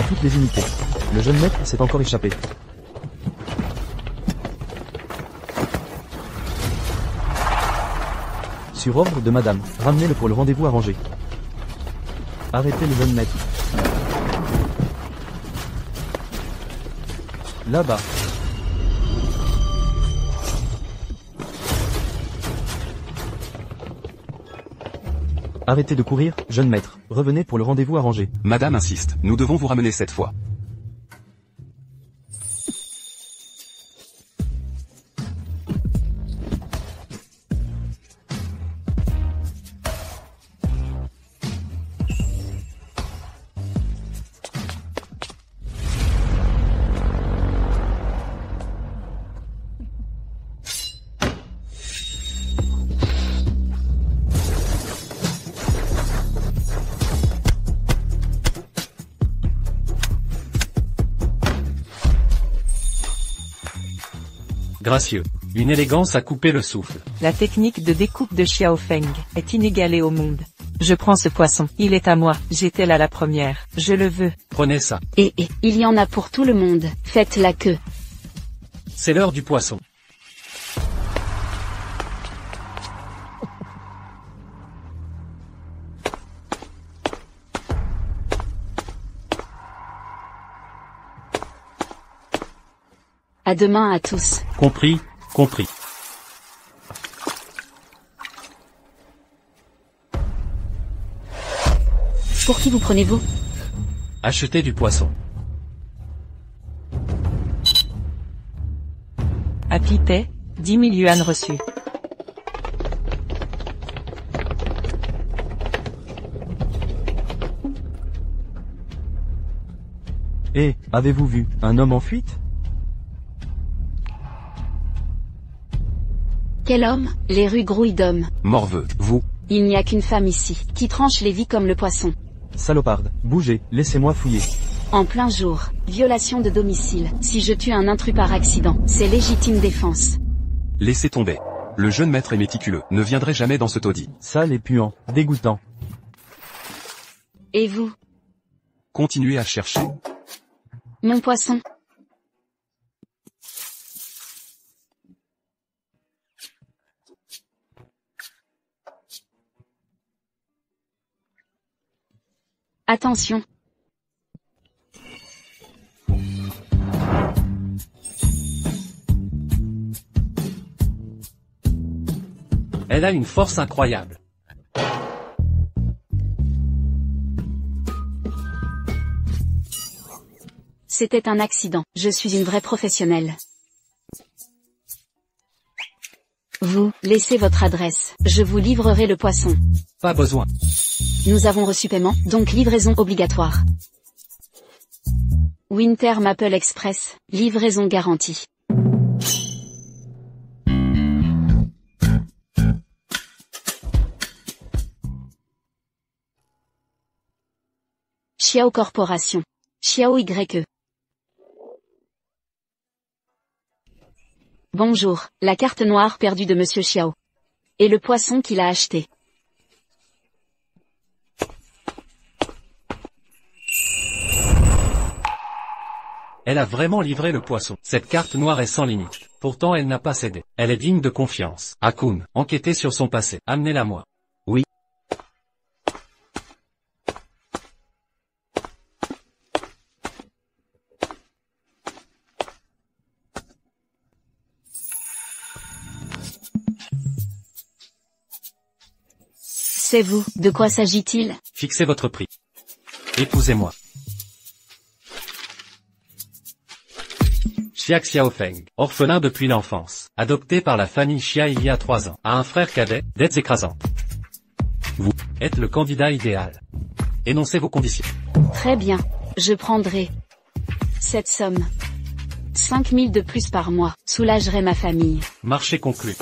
toutes les unités. Le jeune maître s'est encore échappé. Sur ordre de madame, ramenez-le pour le rendez-vous arrangé. Arrêtez le jeune maître. Là-bas. Arrêtez de courir, jeune maître. Revenez pour le rendez-vous arrangé. Madame insiste, nous devons vous ramener cette fois. Gracieux. Une élégance à couper le souffle. La technique de découpe de Xiao Feng est inégalée au monde. Je prends ce poisson. Il est à moi. J'étais là la première. Je le veux. Prenez ça. Il y en a pour tout le monde. Faites la queue. C'est l'heure du poisson. À demain à tous. Compris, compris. Pour qui vous prenez-vous? Achetez du poisson. À Pipet, 10 000 yuan reçus. Eh, avez-vous vu un homme en fuite? Quel homme? Les rues grouillent d'hommes. Morveux, vous. Il n'y a qu'une femme ici, qui tranche les vies comme le poisson. Saloparde, bougez, laissez-moi fouiller. En plein jour, violation de domicile. Si je tue un intrus par accident, c'est légitime défense. Laissez tomber. Le jeune maître est méticuleux, ne viendrait jamais dans ce taudis. Sale et puant, dégoûtant. Et vous? Continuez à chercher. Mon poisson? Attention. Elle a une force incroyable. C'était un accident. Je suis une vraie professionnelle. Vous, laissez votre adresse. Je vous livrerai le poisson. Pas besoin. Nous avons reçu paiement, donc livraison obligatoire. Winter Maple Express, livraison garantie. Xiao Corporation. Xiao YE. Bonjour, la carte noire perdue de Monsieur Xiao. Et le poisson qu'il a acheté. Elle a vraiment livré le poisson. Cette carte noire est sans limite. Pourtant elle n'a pas cédé. Elle est digne de confiance. Akun, enquêtez sur son passé. Amenez-la moi. Oui. C'est vous, de quoi s'agit-il? Fixez votre prix. Épousez-moi. Xia Xiaofeng, orphelin depuis l'enfance, adopté par la famille Xia il y a 3 ans, a un frère cadet, dettes écrasantes. Vous êtes le candidat idéal. Énoncez vos conditions. Très bien, je prendrai cette somme. 5 000 de plus par mois, soulagerait ma famille. Marché conclu.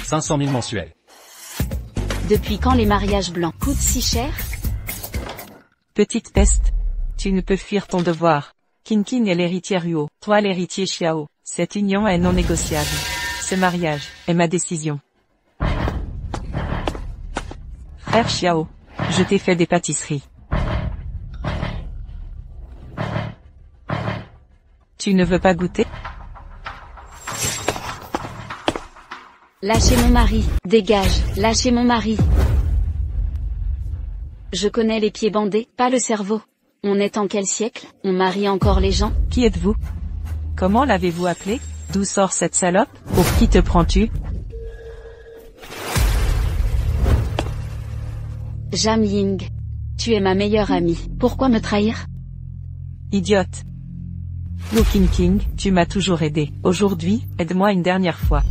500 000 mensuels. Depuis quand les mariages blancs coûtent si cher? Petite peste. Tu ne peux fuir ton devoir. Qin est l'héritier Ruo, toi l'héritier Xiao. Cette union est non négociable. Ce mariage est ma décision. Frère Xiao, je t'ai fait des pâtisseries. Tu ne veux pas goûter? Lâchez mon mari, dégage, lâchez mon mari. Je connais les pieds bandés, pas le cerveau. On est en quel siècle? On marie encore les gens? Qui êtes-vous? Comment l'avez-vous appelé? D'où sort cette salope? Pour qui te prends-tu? Jam Ying. Tu es ma meilleure amie. Pourquoi me trahir? Idiote. Lu King, tu m'as toujours aidé. Aujourd'hui, aide-moi une dernière fois.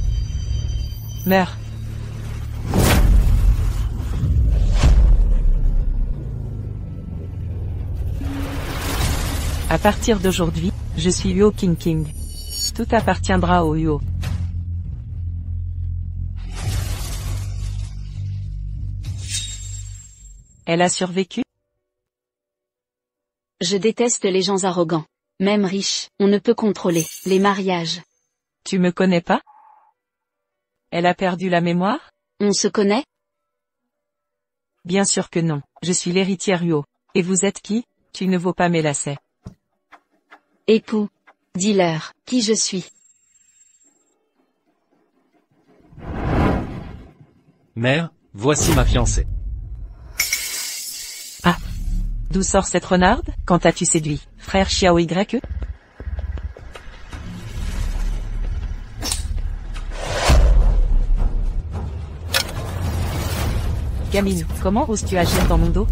Meurs. À partir d'aujourd'hui, je suis Yo King. Tout appartiendra au Yo. Elle a survécu? Je déteste les gens arrogants. Même riches, on ne peut contrôler les mariages. Tu me connais pas? Elle a perdu la mémoire? On se connaît? Bien sûr que non. Je suis l'héritière Yo. Et vous êtes qui? Tu ne vaux pas mes lacets. Époux. Dis-leur, qui je suis. Mère, voici ma fiancée. Ah. D'où sort cette renarde? Quand as-tu séduit, frère Xiao Y? Gamine, comment oses-tu agir dans mon dos?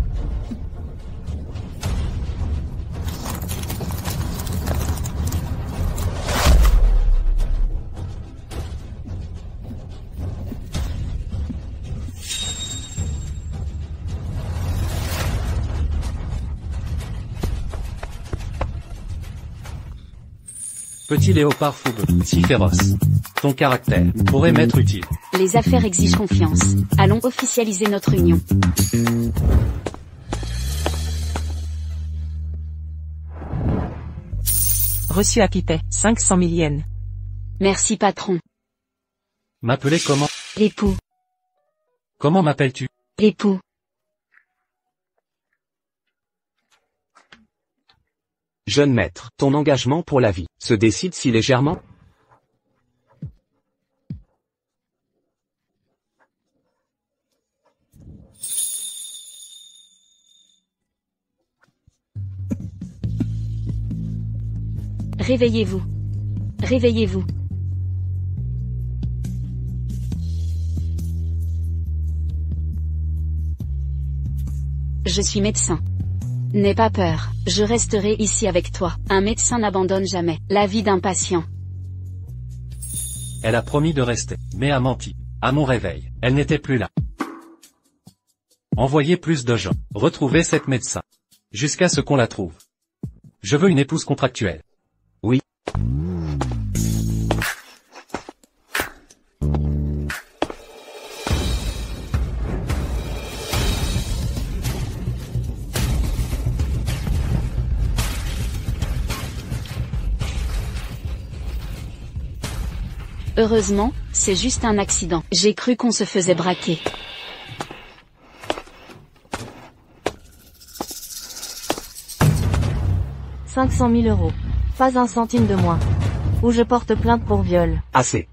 Petit léopard fougueux, si féroce. Ton caractère pourrait m'être utile. Les affaires exigent confiance. Allons officialiser notre union. Reçu à Pipet, 500 000 yens. Merci patron. M'appeler comment? Époux. Comment m'appelles-tu? Époux. Jeune maître, ton engagement pour la vie se décide si légèrement? Réveillez-vous. Réveillez-vous. Je suis médecin. N'aie pas peur, je resterai ici avec toi. Un médecin n'abandonne jamais la vie d'un patient. Elle a promis de rester, mais a menti. À mon réveil, elle n'était plus là. Envoyez plus de gens. Retrouvez cette médecin. Jusqu'à ce qu'on la trouve. Je veux une épouse contractuelle. Oui. Heureusement, c'est juste un accident. J'ai cru qu'on se faisait braquer. « 500 000 €. Pas un centime de moins. Ou je porte plainte pour viol. » Assez.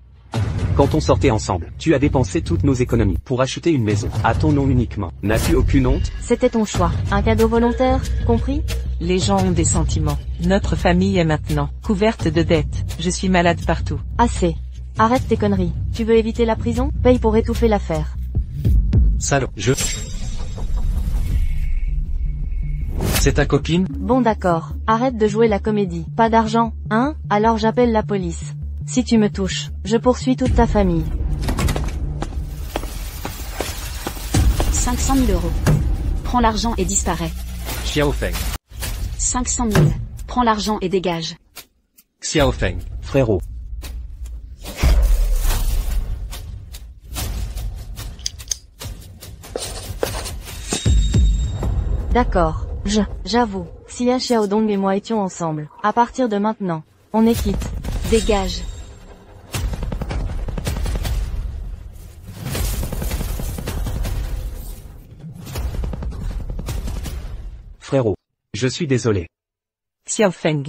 Quand on sortait ensemble, tu as dépensé toutes nos économies pour acheter une maison, à ton nom uniquement. N'as-tu aucune honte? C'était ton choix. Un cadeau volontaire, compris? Les gens ont des sentiments. Notre famille est maintenant couverte de dettes. Je suis malade partout. Assez. Arrête tes conneries. Tu veux éviter la prison? Paye pour étouffer l'affaire. Salaud, C'est ta copine? Bon d'accord. Arrête de jouer la comédie. Pas d'argent, hein? Alors j'appelle la police. Si tu me touches, je poursuis toute ta famille. 500 000 €. Prends l'argent et disparais. Xiao Feng. 500 000. Prends l'argent et dégage. Xiao Feng. Frérot. D'accord. J'avoue. Xia Xiaodong et moi étions ensemble. À partir de maintenant, on est quitte. Dégage. Frérot. Je suis désolé. Xiao Feng.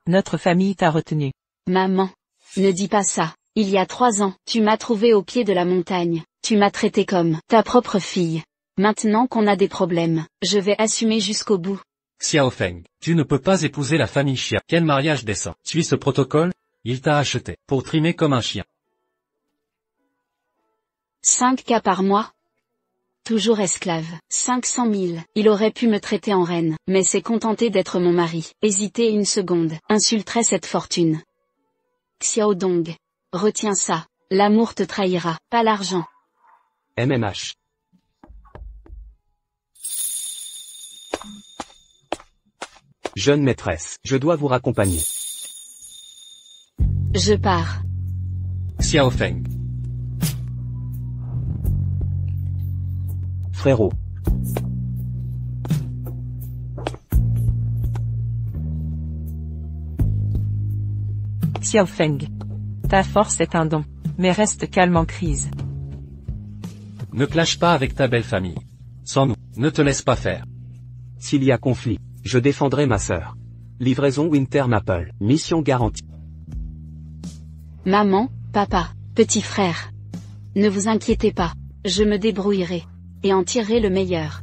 Notre famille t'a retenu. Maman. Ne dis pas ça. Il y a 3 ans, tu m'as trouvé au pied de la montagne. Tu m'as traité comme ta propre fille. Maintenant qu'on a des problèmes, je vais assumer jusqu'au bout. Xiao Feng, tu ne peux pas épouser la famille Xia. Quel mariage décent. Suis ce protocole? Il t'a acheté pour trimer comme un chien. 5K par mois? Toujours esclave. 500 000. Il aurait pu me traiter en reine, mais s'est contenté d'être mon mari. Hésiter une seconde, insulterait cette fortune. Xiao Dong. Retiens ça. L'amour te trahira, pas l'argent. MMH. Jeune maîtresse, je dois vous raccompagner. Je pars. Xiao Feng. Frérot. Xiao Feng. Ta force est un don. Mais reste calme en crise. Ne clash pas avec ta belle famille. Sans nous, ne te laisse pas faire. S'il y a conflit, je défendrai ma sœur. Livraison Winter Maple, mission garantie. Maman, papa, petit frère. Ne vous inquiétez pas. Je me débrouillerai. Et en tirerai le meilleur.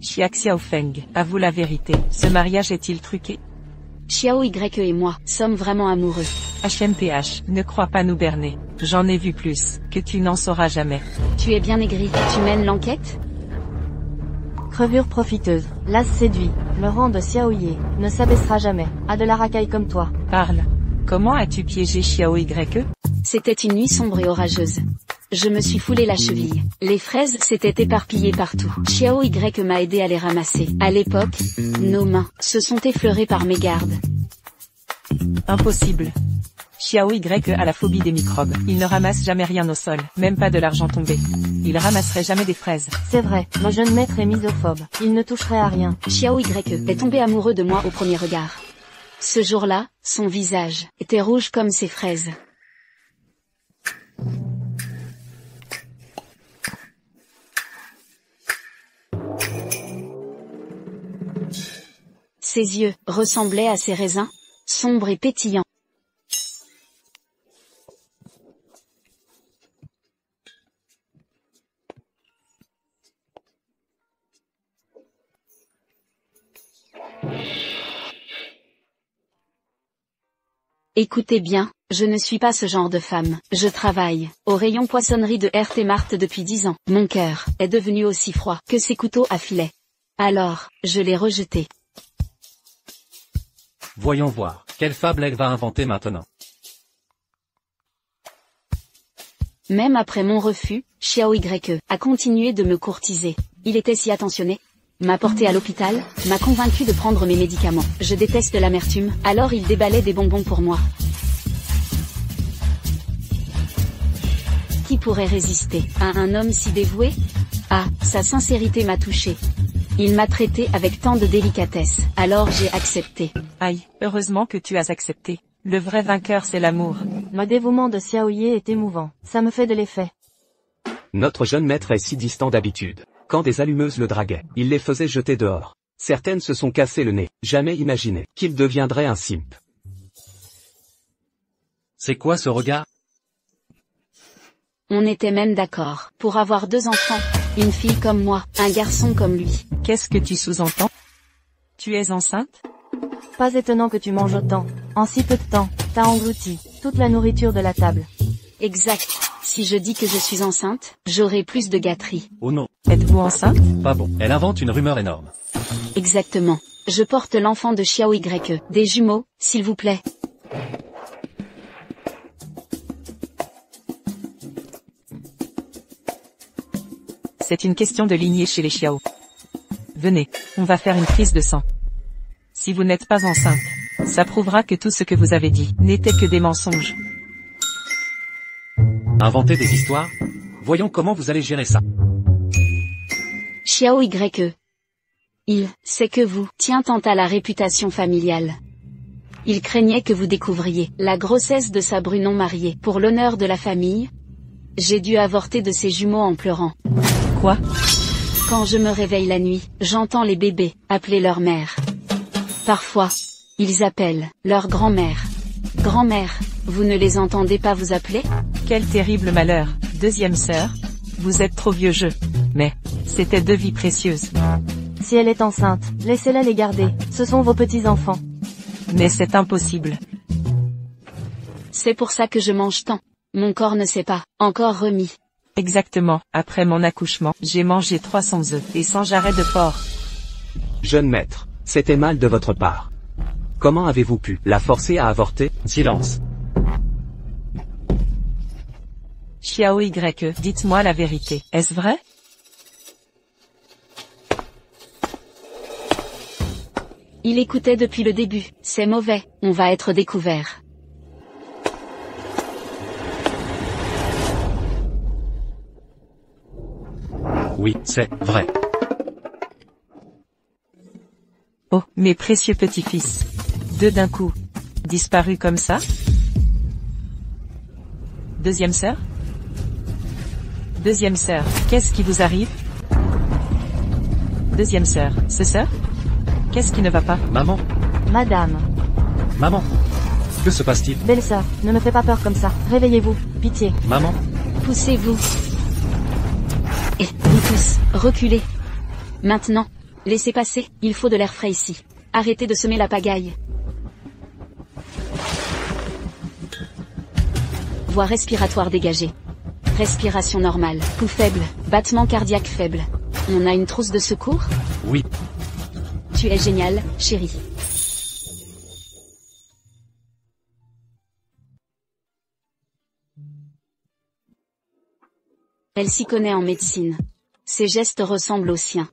Xiao Feng, avoue la vérité. Ce mariage est-il truqué? Xiao Y et moi sommes vraiment amoureux. HMPH, ne crois pas nous berner. J'en ai vu plus, que tu n'en sauras jamais. Tu es bien aigri. Tu mènes l'enquête? Crevure profiteuse. L'as séduit. Le rang de Xiaoye ne s'abaissera jamais. A de la racaille comme toi. Parle. Comment as-tu piégé Xiao Y? C'était une nuit sombre et orageuse. Je me suis foulé la cheville. Les fraises s'étaient éparpillées partout. Xiao Y m'a aidé à les ramasser. À l'époque, nos mains se sont effleurées par mégarde. Impossible. Xiao Y a la phobie des microbes. Il ne ramasse jamais rien au sol, même pas de l'argent tombé. Il ramasserait jamais des fraises. C'est vrai, mon jeune maître est misophobe. Il ne toucherait à rien. Xiao Y est tombé amoureux de moi au premier regard. Ce jour-là, son visage était rouge comme ses fraises. Ses yeux ressemblaient à ses raisins, sombres et pétillants. Écoutez bien, je ne suis pas ce genre de femme. Je travaille au rayon poissonnerie de RT Mart depuis 10 ans. Mon cœur est devenu aussi froid que ces couteaux à filet. Alors, je l'ai rejeté. Voyons voir, quelle fable elle va inventer maintenant. Même après mon refus, Xiao Y a continué de me courtiser. Il était si attentionné. M'a porté à l'hôpital, m'a convaincu de prendre mes médicaments. Je déteste l'amertume, alors il déballait des bonbons pour moi. Qui pourrait résister à un homme si dévoué? Ah, sa sincérité m'a touché. Il m'a traité avec tant de délicatesse, alors j'ai accepté. Aïe, heureusement que tu as accepté. Le vrai vainqueur c'est l'amour. Le dévouement de Xiaoye est émouvant. Ça me fait de l'effet. Notre jeune maître est si distant d'habitude. Quand des allumeuses le draguaient, il les faisait jeter dehors. Certaines se sont cassées le nez. Jamais imaginé qu'il deviendrait un simp. C'est quoi ce regard? On était même d'accord pour avoir 2 enfants. Une fille comme moi, un garçon comme lui. Qu'est-ce que tu sous-entends? Tu es enceinte? Pas étonnant que tu manges autant. En si peu de temps, t'as englouti toute la nourriture de la table. Exact. Si je dis que je suis enceinte, j'aurai plus de gâteries. Oh non. Êtes-vous enceinte? Pas bon. Elle invente une rumeur énorme. Exactement. Je porte l'enfant de Xiao Y. Des jumeaux, s'il vous plaît. C'est une question de lignée chez les Xiao. Venez, on va faire une prise de sang. Si vous n'êtes pas enceinte, ça prouvera que tout ce que vous avez dit n'était que des mensonges. Inventer des histoires? Voyons comment vous allez gérer ça. Xiao YE. Il sait que vous tient tant à la réputation familiale. Il craignait que vous découvriez la grossesse de sa bru non mariée. Pour l'honneur de la famille, j'ai dû avorter de ses jumeaux en pleurant. Quoi? Quand je me réveille la nuit, j'entends les bébés appeler leur mère. Parfois, ils appellent leur grand-mère. Grand-mère, vous ne les entendez pas vous appeler? Quel terrible malheur, deuxième sœur. Vous êtes trop vieux jeu. Mais, c'était 2 vies précieuses. Si elle est enceinte, laissez-la les garder, ce sont vos petits-enfants. Mais c'est impossible. C'est pour ça que je mange tant. Mon corps ne s'est pas encore remis. Exactement, après mon accouchement, j'ai mangé 300 œufs et 100 jarrets de porc. Jeune maître, c'était mal de votre part. Comment avez-vous pu la forcer à avorter? Silence. Xiao YE, dites-moi la vérité, est-ce vrai? Il écoutait depuis le début, c'est mauvais, on va être découvert. Oui, c'est vrai. Oh, mes précieux petits-fils. 2 d'un coup. Disparus comme ça? Deuxième sœur? Deuxième sœur, qu'est-ce qui vous arrive? Deuxième sœur, c'est sœur? Qu'est-ce qui ne va pas? Maman, Madame, maman. Que se passe-t-il? belle sœur, ne me fais pas peur comme ça. Réveillez-vous, pitié. Maman, Poussez-vous. Et vous tous, reculez. Maintenant, laissez passer, il faut de l'air frais ici. Arrêtez de semer la pagaille. Voie respiratoire dégagée. Respiration normale, pouls faible, battement cardiaque faible. On a une trousse de secours? oui. Tu es génial, chérie. Elle s'y connaît en médecine. Ses gestes ressemblent aux siens.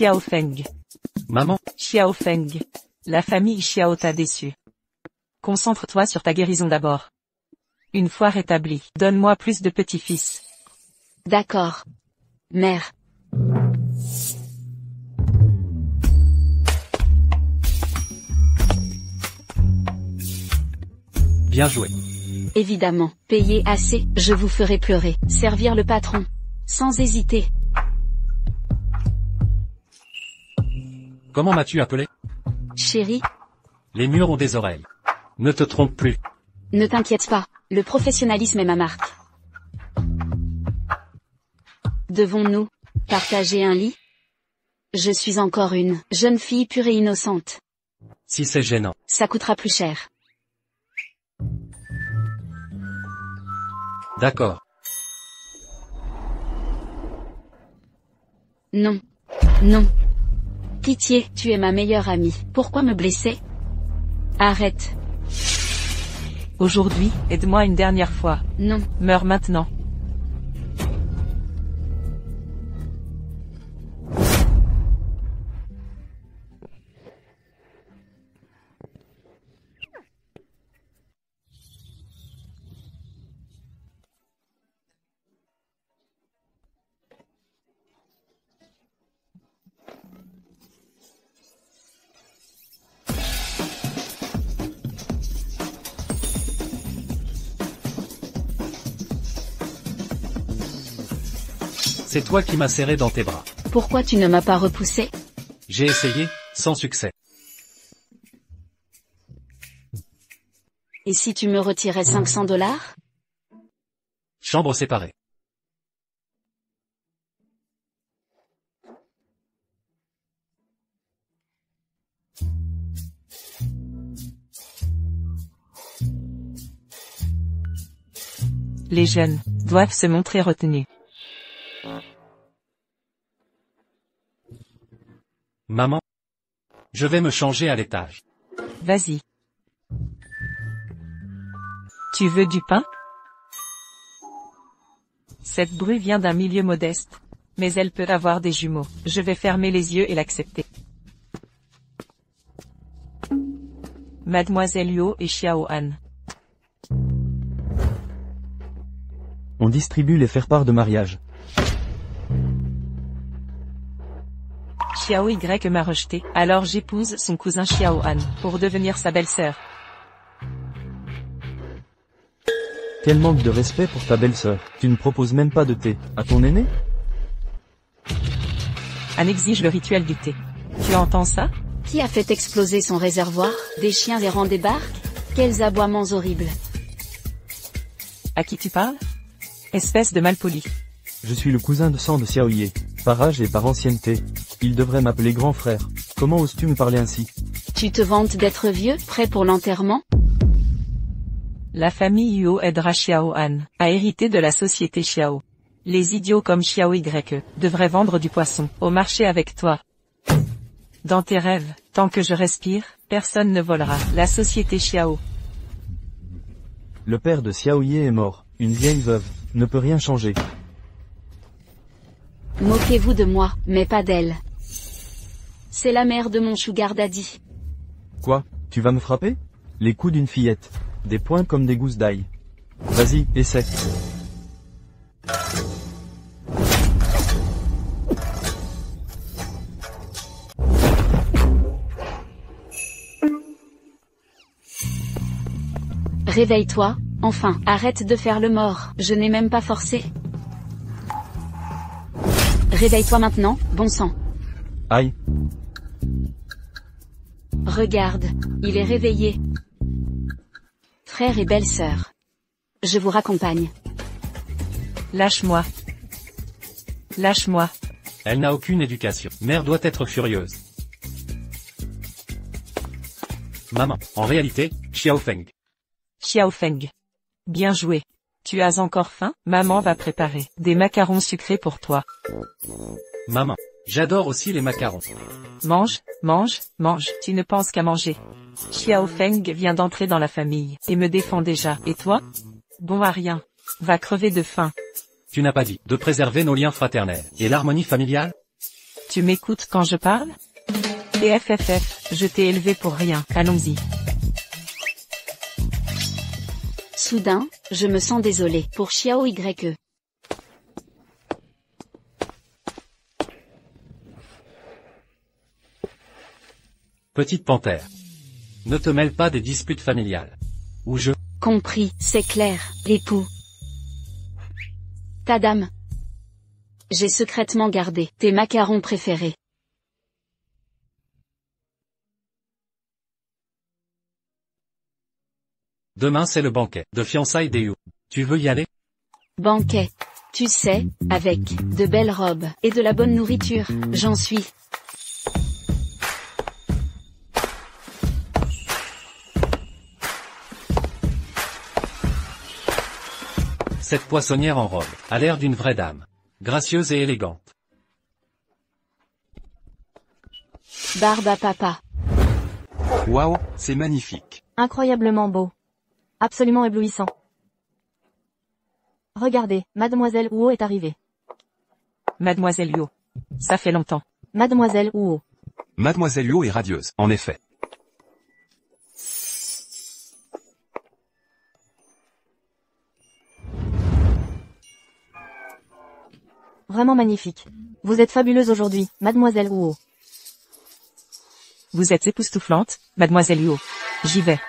Xiao Feng. Maman, Xiao Feng. La famille Xiao t'a déçu. Concentre-toi sur ta guérison d'abord. Une fois rétabli, donne-moi plus de petits-fils. D'accord. Mère. bien joué. Évidemment, payez assez, je vous ferai pleurer. Servir le patron. Sans hésiter. Comment m'as-tu appelé? Chérie, Les murs ont des oreilles. Ne te trompe plus. ne t'inquiète pas, le professionnalisme est ma marque. Devons-nous partager un lit? Je suis encore une jeune fille pure et innocente. Si c'est gênant. Ça coûtera plus cher. D'accord. Non. Non. Pitié, tu es ma meilleure amie. Pourquoi me blesser? Arrête. Aujourd'hui, aide-moi une dernière fois. Non. Meurs maintenant. C'est toi qui m'as serré dans tes bras. Pourquoi tu ne m'as pas repoussé? J'ai essayé, sans succès. Et si tu me retirais 500 $? Chambre séparée. Les jeunes doivent se montrer retenus. Maman. Je vais me changer à l'étage. Vas-y. Tu veux du pain? Cette bru vient d'un milieu modeste. Mais elle peut avoir des jumeaux. Je vais fermer les yeux et l'accepter. Mademoiselle Luo et Xiao Han. On distribue les faire-part de mariage. Xiao Y m'a rejeté, alors j'épouse son cousin Xiao Han, pour devenir sa belle-sœur. Quel manque de respect pour ta belle-sœur. Tu ne proposes même pas de thé à ton aîné? Han exige le rituel du thé. Tu entends ça? Qui a fait exploser son réservoir? Des chiens errants débarquent? Quels aboiements horribles! À qui tu parles? Espèce de malpoli. Je suis le cousin de sang de Xiaoye. Par âge et par ancienneté. Il devrait m'appeler grand frère. Comment oses-tu me parler ainsi? Tu te vantes d'être vieux, prêt pour l'enterrement? La famille Yuo aidera Xiao Han à hériter de la société Xiao. Les idiots comme Xiao Y devraient vendre du poisson au marché avec toi. Dans tes rêves, tant que je respire, personne ne volera la société Xiao. Le père de Xiaoye est mort. Une vieille veuve ne peut rien changer. Moquez-vous de moi, mais pas d'elle. C'est la mère de mon sugar daddy. Quoi? Tu vas me frapper? Les coups d'une fillette. Des poings comme des gousses d'ail. Vas-y, essaie. Réveille-toi, enfin, arrête de faire le mort, je n'ai même pas forcé. Réveille-toi maintenant, bon sang. Aïe. Regarde, il est réveillé. Frère et belle-sœur. Je vous raccompagne. Lâche-moi. Lâche-moi. Elle n'a aucune éducation. Mère doit être furieuse. Maman, en réalité, Xiaofeng. Xiaofeng. Bien joué. Tu as encore faim? Maman va préparer des macarons sucrés pour toi. Maman, j'adore aussi les macarons. Mange, mange, mange. Tu ne penses qu'à manger. Xiaofeng vient d'entrer dans la famille et me défend déjà. Et toi? Bon à rien. Va crever de faim. Tu n'as pas dit de préserver nos liens fraternels et l'harmonie familiale? Tu m'écoutes quand je parle? PFFF, je t'ai élevé pour rien. Allons-y. Soudain, je me sens désolé pour Xiao YE. Petite panthère. Ne te mêle pas des disputes familiales. Ou je... Compris, c'est clair, époux. Ta dame. J'ai secrètement gardé tes macarons préférés. Demain c'est le banquet de fiançailles d'Eyu. Tu veux y aller? Banquet. Tu sais, avec de belles robes et de la bonne nourriture, j'en suis. Cette poissonnière en robe a l'air d'une vraie dame. Gracieuse et élégante. Barbe à papa. Waouh, c'est magnifique. Incroyablement beau. Absolument éblouissant. Regardez, Mademoiselle Huo est arrivée. Mademoiselle Yuo. Ça fait longtemps. Mademoiselle Huo. Mademoiselle Luo est radieuse, en effet. Vraiment magnifique. Vous êtes fabuleuse aujourd'hui, Mademoiselle Huo. Vous êtes époustouflante, Mademoiselle Yuo. J'y vais.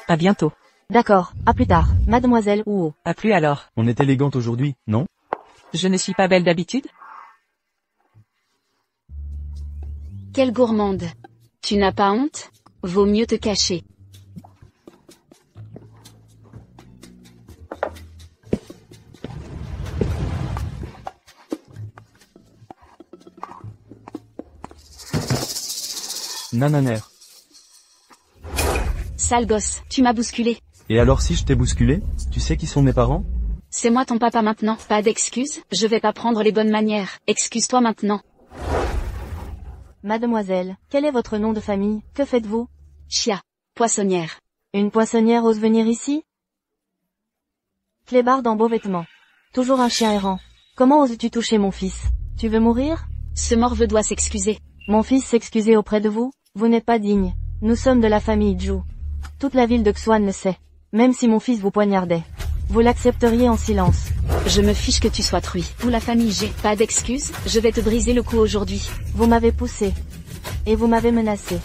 À bientôt. D'accord, à plus tard, Mademoiselle Huo. À plus alors. On est élégante aujourd'hui, non? Je ne suis pas belle d'habitude? Quelle gourmande. Tu n'as pas honte? Vaut mieux te cacher. Nananer. Sale gosse, tu m'as bousculé. Et alors si je t'ai bousculé? Tu sais qui sont mes parents? C'est moi ton papa maintenant, pas d'excuses, je vais pas prendre les bonnes manières, excuse-toi maintenant. Mademoiselle, quel est votre nom de famille? Que faites-vous? Chia. Poissonnière. Une poissonnière ose venir ici? Clébard en beaux vêtements. Toujours un chien errant. Comment oses-tu toucher mon fils? Tu veux mourir? Ce morveux doit s'excuser. Mon fils s'excuser auprès de vous? Vous n'êtes pas digne. Nous sommes de la famille Zhu. Toute la ville de Xuan le sait. Même si mon fils vous poignardait. Vous l'accepteriez en silence. Je me fiche que tu sois truie. Ou la famille G. Pas d'excuse, je vais te briser le cou aujourd'hui. Vous m'avez poussé. Et vous m'avez menacé.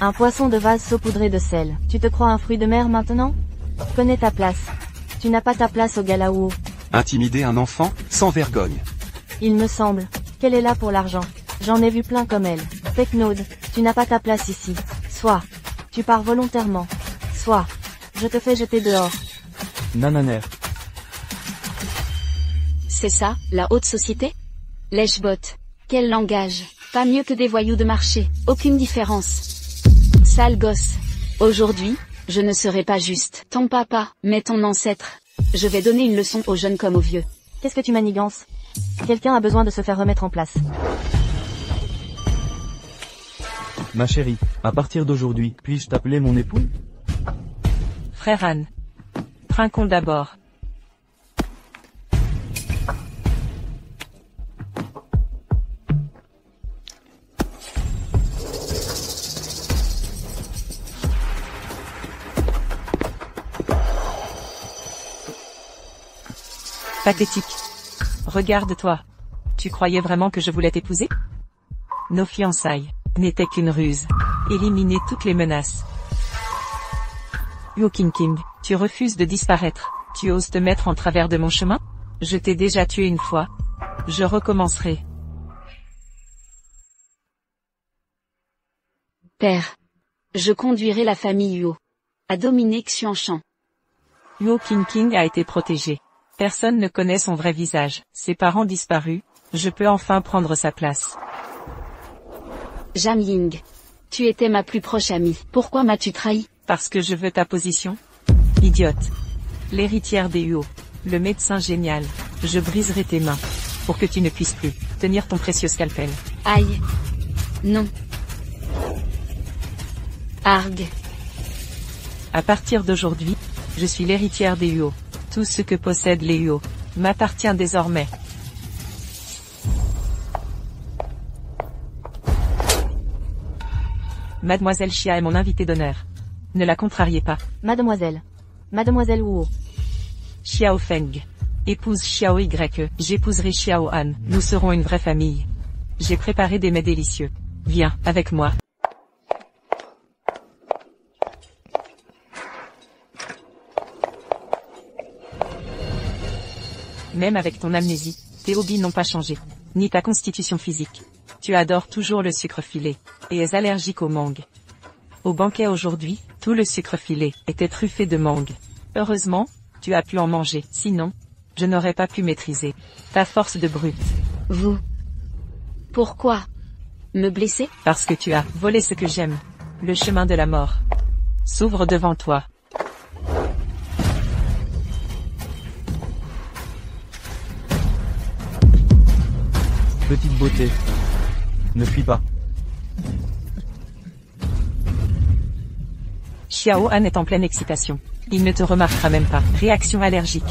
Un poisson de vase saupoudré de sel. Tu te crois un fruit de mer maintenant? Connais ta place. Tu n'as pas ta place au Galao. Intimider un enfant, sans vergogne. Il me semble qu'elle est là pour l'argent. J'en ai vu plein comme elle. Peknod, tu n'as pas ta place ici. Soit tu pars volontairement. Soit je te fais jeter dehors. Nananer. C'est ça, la haute société? Lèche-bot. Quel langage. Pas mieux que des voyous de marché. Aucune différence. Sale gosse. Aujourd'hui, je ne serai pas juste ton papa, mais ton ancêtre. Je vais donner une leçon aux jeunes comme aux vieux. Qu'est-ce que tu manigances? Quelqu'un a besoin de se faire remettre en place. Ma chérie, à partir d'aujourd'hui, puis-je t'appeler mon époux? Frère Anne. Trinquons d'abord. Pathétique. Regarde-toi. Tu croyais vraiment que je voulais t'épouser? Nos fiançailles n'étaient qu'une ruse. Éliminer toutes les menaces. Yo King King, tu refuses de disparaître. Tu oses te mettre en travers de mon chemin? Je t'ai déjà tué une fois. Je recommencerai. Père. Je conduirai la famille Yuo à dominer Xianshan. Yo King King a été protégé. Personne ne connaît son vrai visage. Ses parents disparus. Je peux enfin prendre sa place. Jam Ying. Tu étais ma plus proche amie. Pourquoi m'as-tu trahi? Parce que je veux ta position? Idiote. L'héritière des Huo. Le médecin génial. Je briserai tes mains. Pour que tu ne puisses plus tenir ton précieux scalpel. Aïe. Non. Arg. À partir d'aujourd'hui, je suis l'héritière des Huo. Tout ce que possèdent les Huo m'appartient désormais. Mademoiselle Xia est mon invitée d'honneur. Ne la contrariez pas. Mademoiselle. Mademoiselle Wu. Xiao Feng. Épouse Xiao Y. J'épouserai Xiao Han. Nous serons une vraie famille. J'ai préparé des mets délicieux. Viens, avec moi. Même avec ton amnésie, tes hobbies n'ont pas changé. Ni ta constitution physique. Tu adores toujours le sucre filé. Et es allergique au mangue. Au banquet aujourd'hui, tout le sucre filé était truffé de mangue. Heureusement, tu as pu en manger. Sinon, je n'aurais pas pu maîtriser ta force de brute. Vous. Pourquoi? Me blesser? Parce que tu as volé ce que j'aime. Le chemin de la mort s'ouvre devant toi. Petite beauté. Ne fuis pas. Xiao Han est en pleine excitation. Il ne te remarquera même pas. Réaction allergique.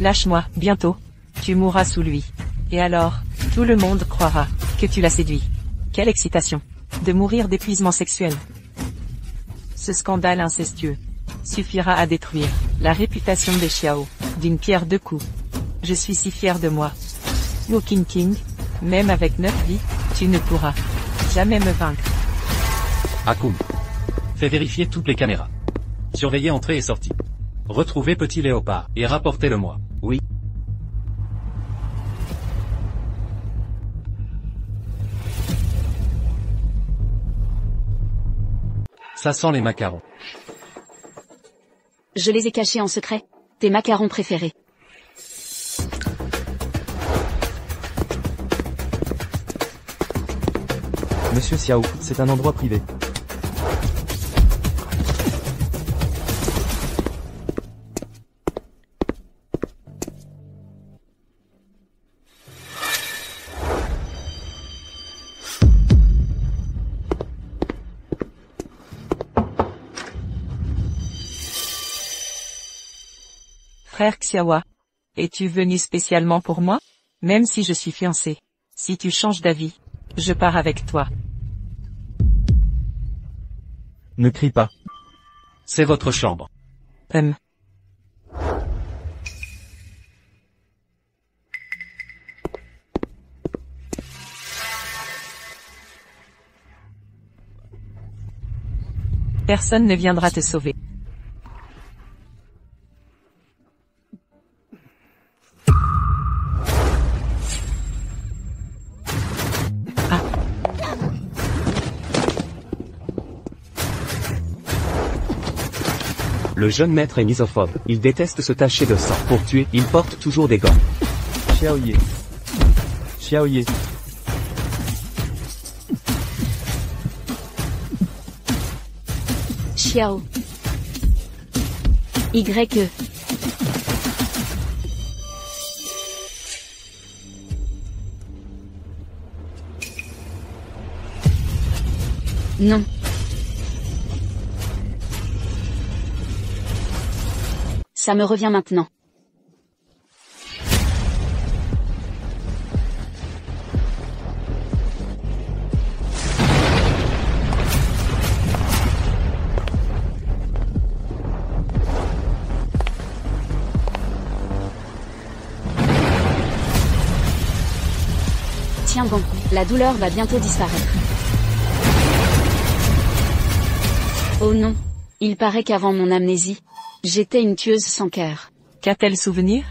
Lâche-moi, bientôt. Tu mourras sous lui. Et alors, tout le monde croira que tu l'as séduit. Quelle excitation. De mourir d'épuisement sexuel. Ce scandale incestueux suffira à détruire la réputation des Xiao d'une pierre deux coups. Je suis si fier de moi. Yo King King, même avec 9 vies, tu ne pourras jamais me vaincre. Akuma. Fais vérifier toutes les caméras. Surveillez entrée et sortie. Retrouvez Petit Léopard et rapportez-le-moi. Oui. Ça sent les macarons. Je les ai cachés en secret. Tes macarons préférés. Monsieur Xiao, c'est un endroit privé. Frère Xiaoa. Es-tu venu spécialement pour moi? Même si je suis fiancé. Si tu changes d'avis, je pars avec toi. Ne crie pas. C'est votre chambre. Personne ne viendra te sauver. Le jeune maître est misophobe. Il déteste se tacher de sang. Pour tuer, il porte toujours des gants. Xiaoye. Xiaoye. Xiao. Y. Non. Ça me revient maintenant. Tiens bon, la douleur va bientôt disparaître. Oh non, il paraît qu'avant mon amnésie, j'étais une tueuse sans cœur. Qu'a-t-elle souvenir?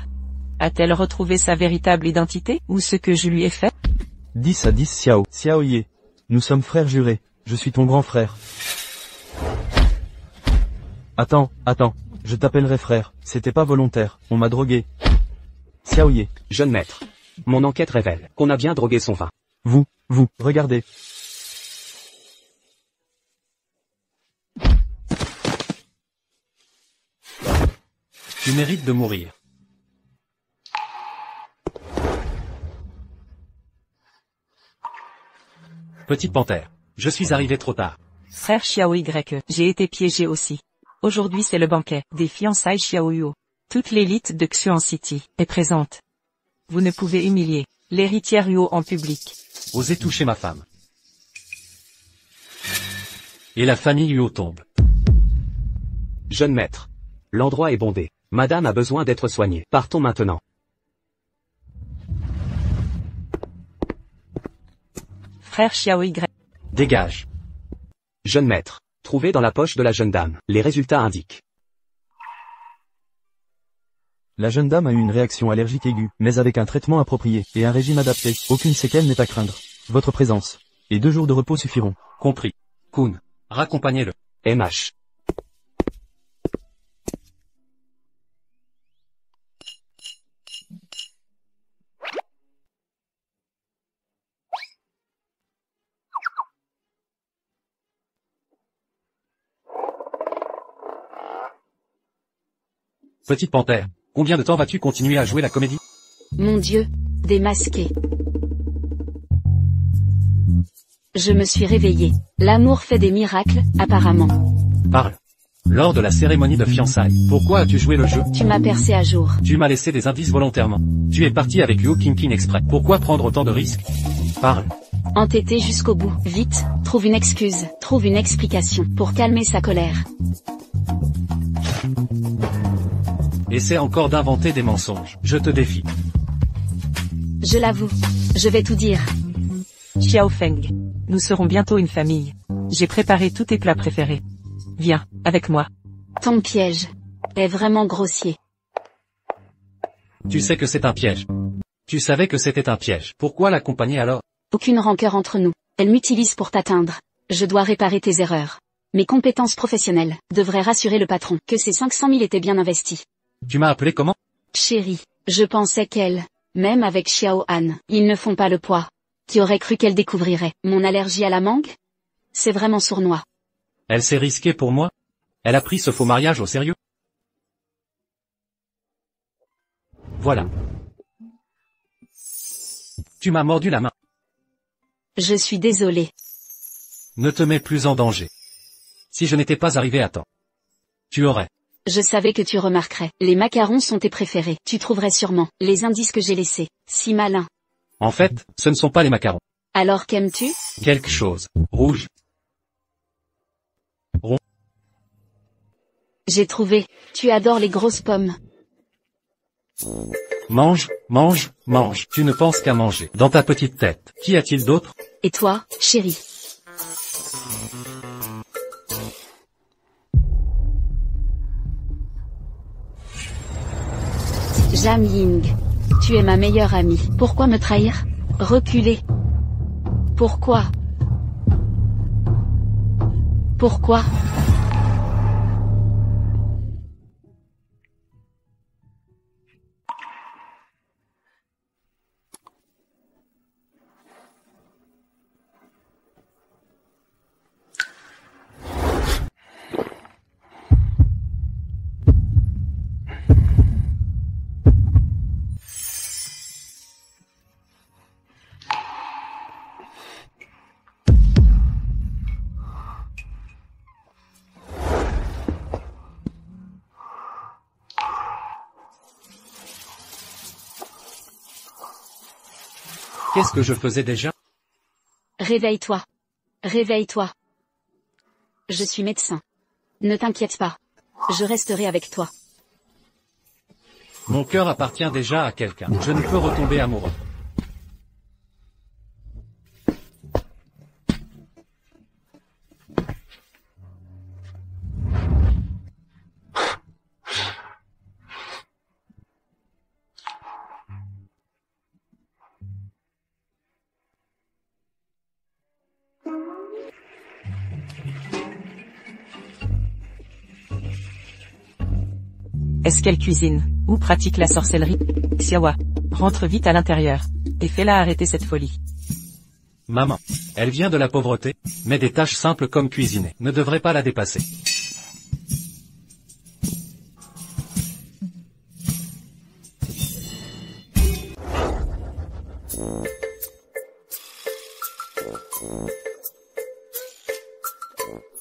A-t-elle retrouvé sa véritable identité, ou ce que je lui ai fait? 10/10 Xiao. Xiaoye. Nous sommes frères jurés. Je suis ton grand frère. Attends. Je t'appellerai frère. C'était pas volontaire. On m'a drogué. Xiaoye. Jeune maître. Mon enquête révèle qu'on a bien drogué son vin. Vous, regardez. Tu mérites de mourir. Petite panthère. Je suis arrivé trop tard. Frère Xiao Y. J'ai été piégé aussi. Aujourd'hui c'est le banquet des fiançailles Xiao Yuo. Toute l'élite de Xuan City est présente. Vous ne pouvez humilier l'héritière Yuo en public. Osez toucher ma femme. Et la famille Yuo tombe. Jeune maître. L'endroit est bondé. Madame a besoin d'être soignée. Partons maintenant. Frère Xiao Y. Dégage. Jeune maître. Trouvé dans la poche de la jeune dame. Les résultats indiquent. La jeune dame a eu une réaction allergique aiguë, mais avec un traitement approprié et un régime adapté. Aucune séquelle n'est à craindre. Votre présence et 2 jours de repos suffiront. Compris. Kun. Raccompagnez-le. MH. Petite panthère. Combien de temps vas-tu continuer à jouer la comédie? Mon Dieu, démasqué. Je me suis réveillée. L'amour fait des miracles, apparemment. Parle. Lors de la cérémonie de fiançailles, pourquoi as-tu joué le jeu? Tu m'as percé à jour. Tu m'as laissé des indices volontairement. Tu es parti avec Yuo King exprès. Pourquoi prendre autant de risques? Parle. Entêté jusqu'au bout. Vite, trouve une excuse, trouve une explication, pour calmer sa colère. Essaie encore d'inventer des mensonges. Je te défie. Je l'avoue. Je vais tout dire. Xiao Feng. Nous serons bientôt une famille. J'ai préparé tous tes plats préférés. Viens, avec moi. Ton piège est vraiment grossier. Tu sais que c'est un piège. Tu savais que c'était un piège. Pourquoi l'accompagner alors? Aucune rancœur entre nous. Elle m'utilise pour t'atteindre. Je dois réparer tes erreurs. Mes compétences professionnelles devraient rassurer le patron que ces 500 000 étaient bien investis. Tu m'as appelé comment? Chérie, je pensais qu'elle, même avec Xiao Han, ils ne font pas le poids. Qui aurait cru qu'elle découvrirait mon allergie à la mangue? C'est vraiment sournois. Elle s'est risquée pour moi? Elle a pris ce faux mariage au sérieux? Voilà. Tu m'as mordu la main. Je suis désolée. Ne te mets plus en danger. Si je n'étais pas arrivé à temps, tu aurais. Je savais que tu remarquerais. Les macarons sont tes préférés. Tu trouverais sûrement les indices que j'ai laissés. Si malin. En fait, ce ne sont pas les macarons. Alors qu'aimes-tu? Quelque chose. Rouge. J'ai trouvé. Tu adores les grosses pommes. Mange, mange, mange. Tu ne penses qu'à manger. Dans ta petite tête. Qu'y a-t-il d'autre? Et toi, chérie? Jam Ying. Tu es ma meilleure amie. Pourquoi me trahir? Reculer. Pourquoi? Pourquoi? Qu'est-ce que je faisais déjà? Réveille-toi. Réveille-toi. Je suis médecin. Ne t'inquiète pas. Je resterai avec toi. Mon cœur appartient déjà à quelqu'un. Je ne peux retomber amoureux. Est-ce qu'elle cuisine, ou pratique la sorcellerie? Xiaowa, rentre vite à l'intérieur, et fais-la arrêter cette folie. Maman. Elle vient de la pauvreté, mais des tâches simples comme cuisiner ne devraient pas la dépasser.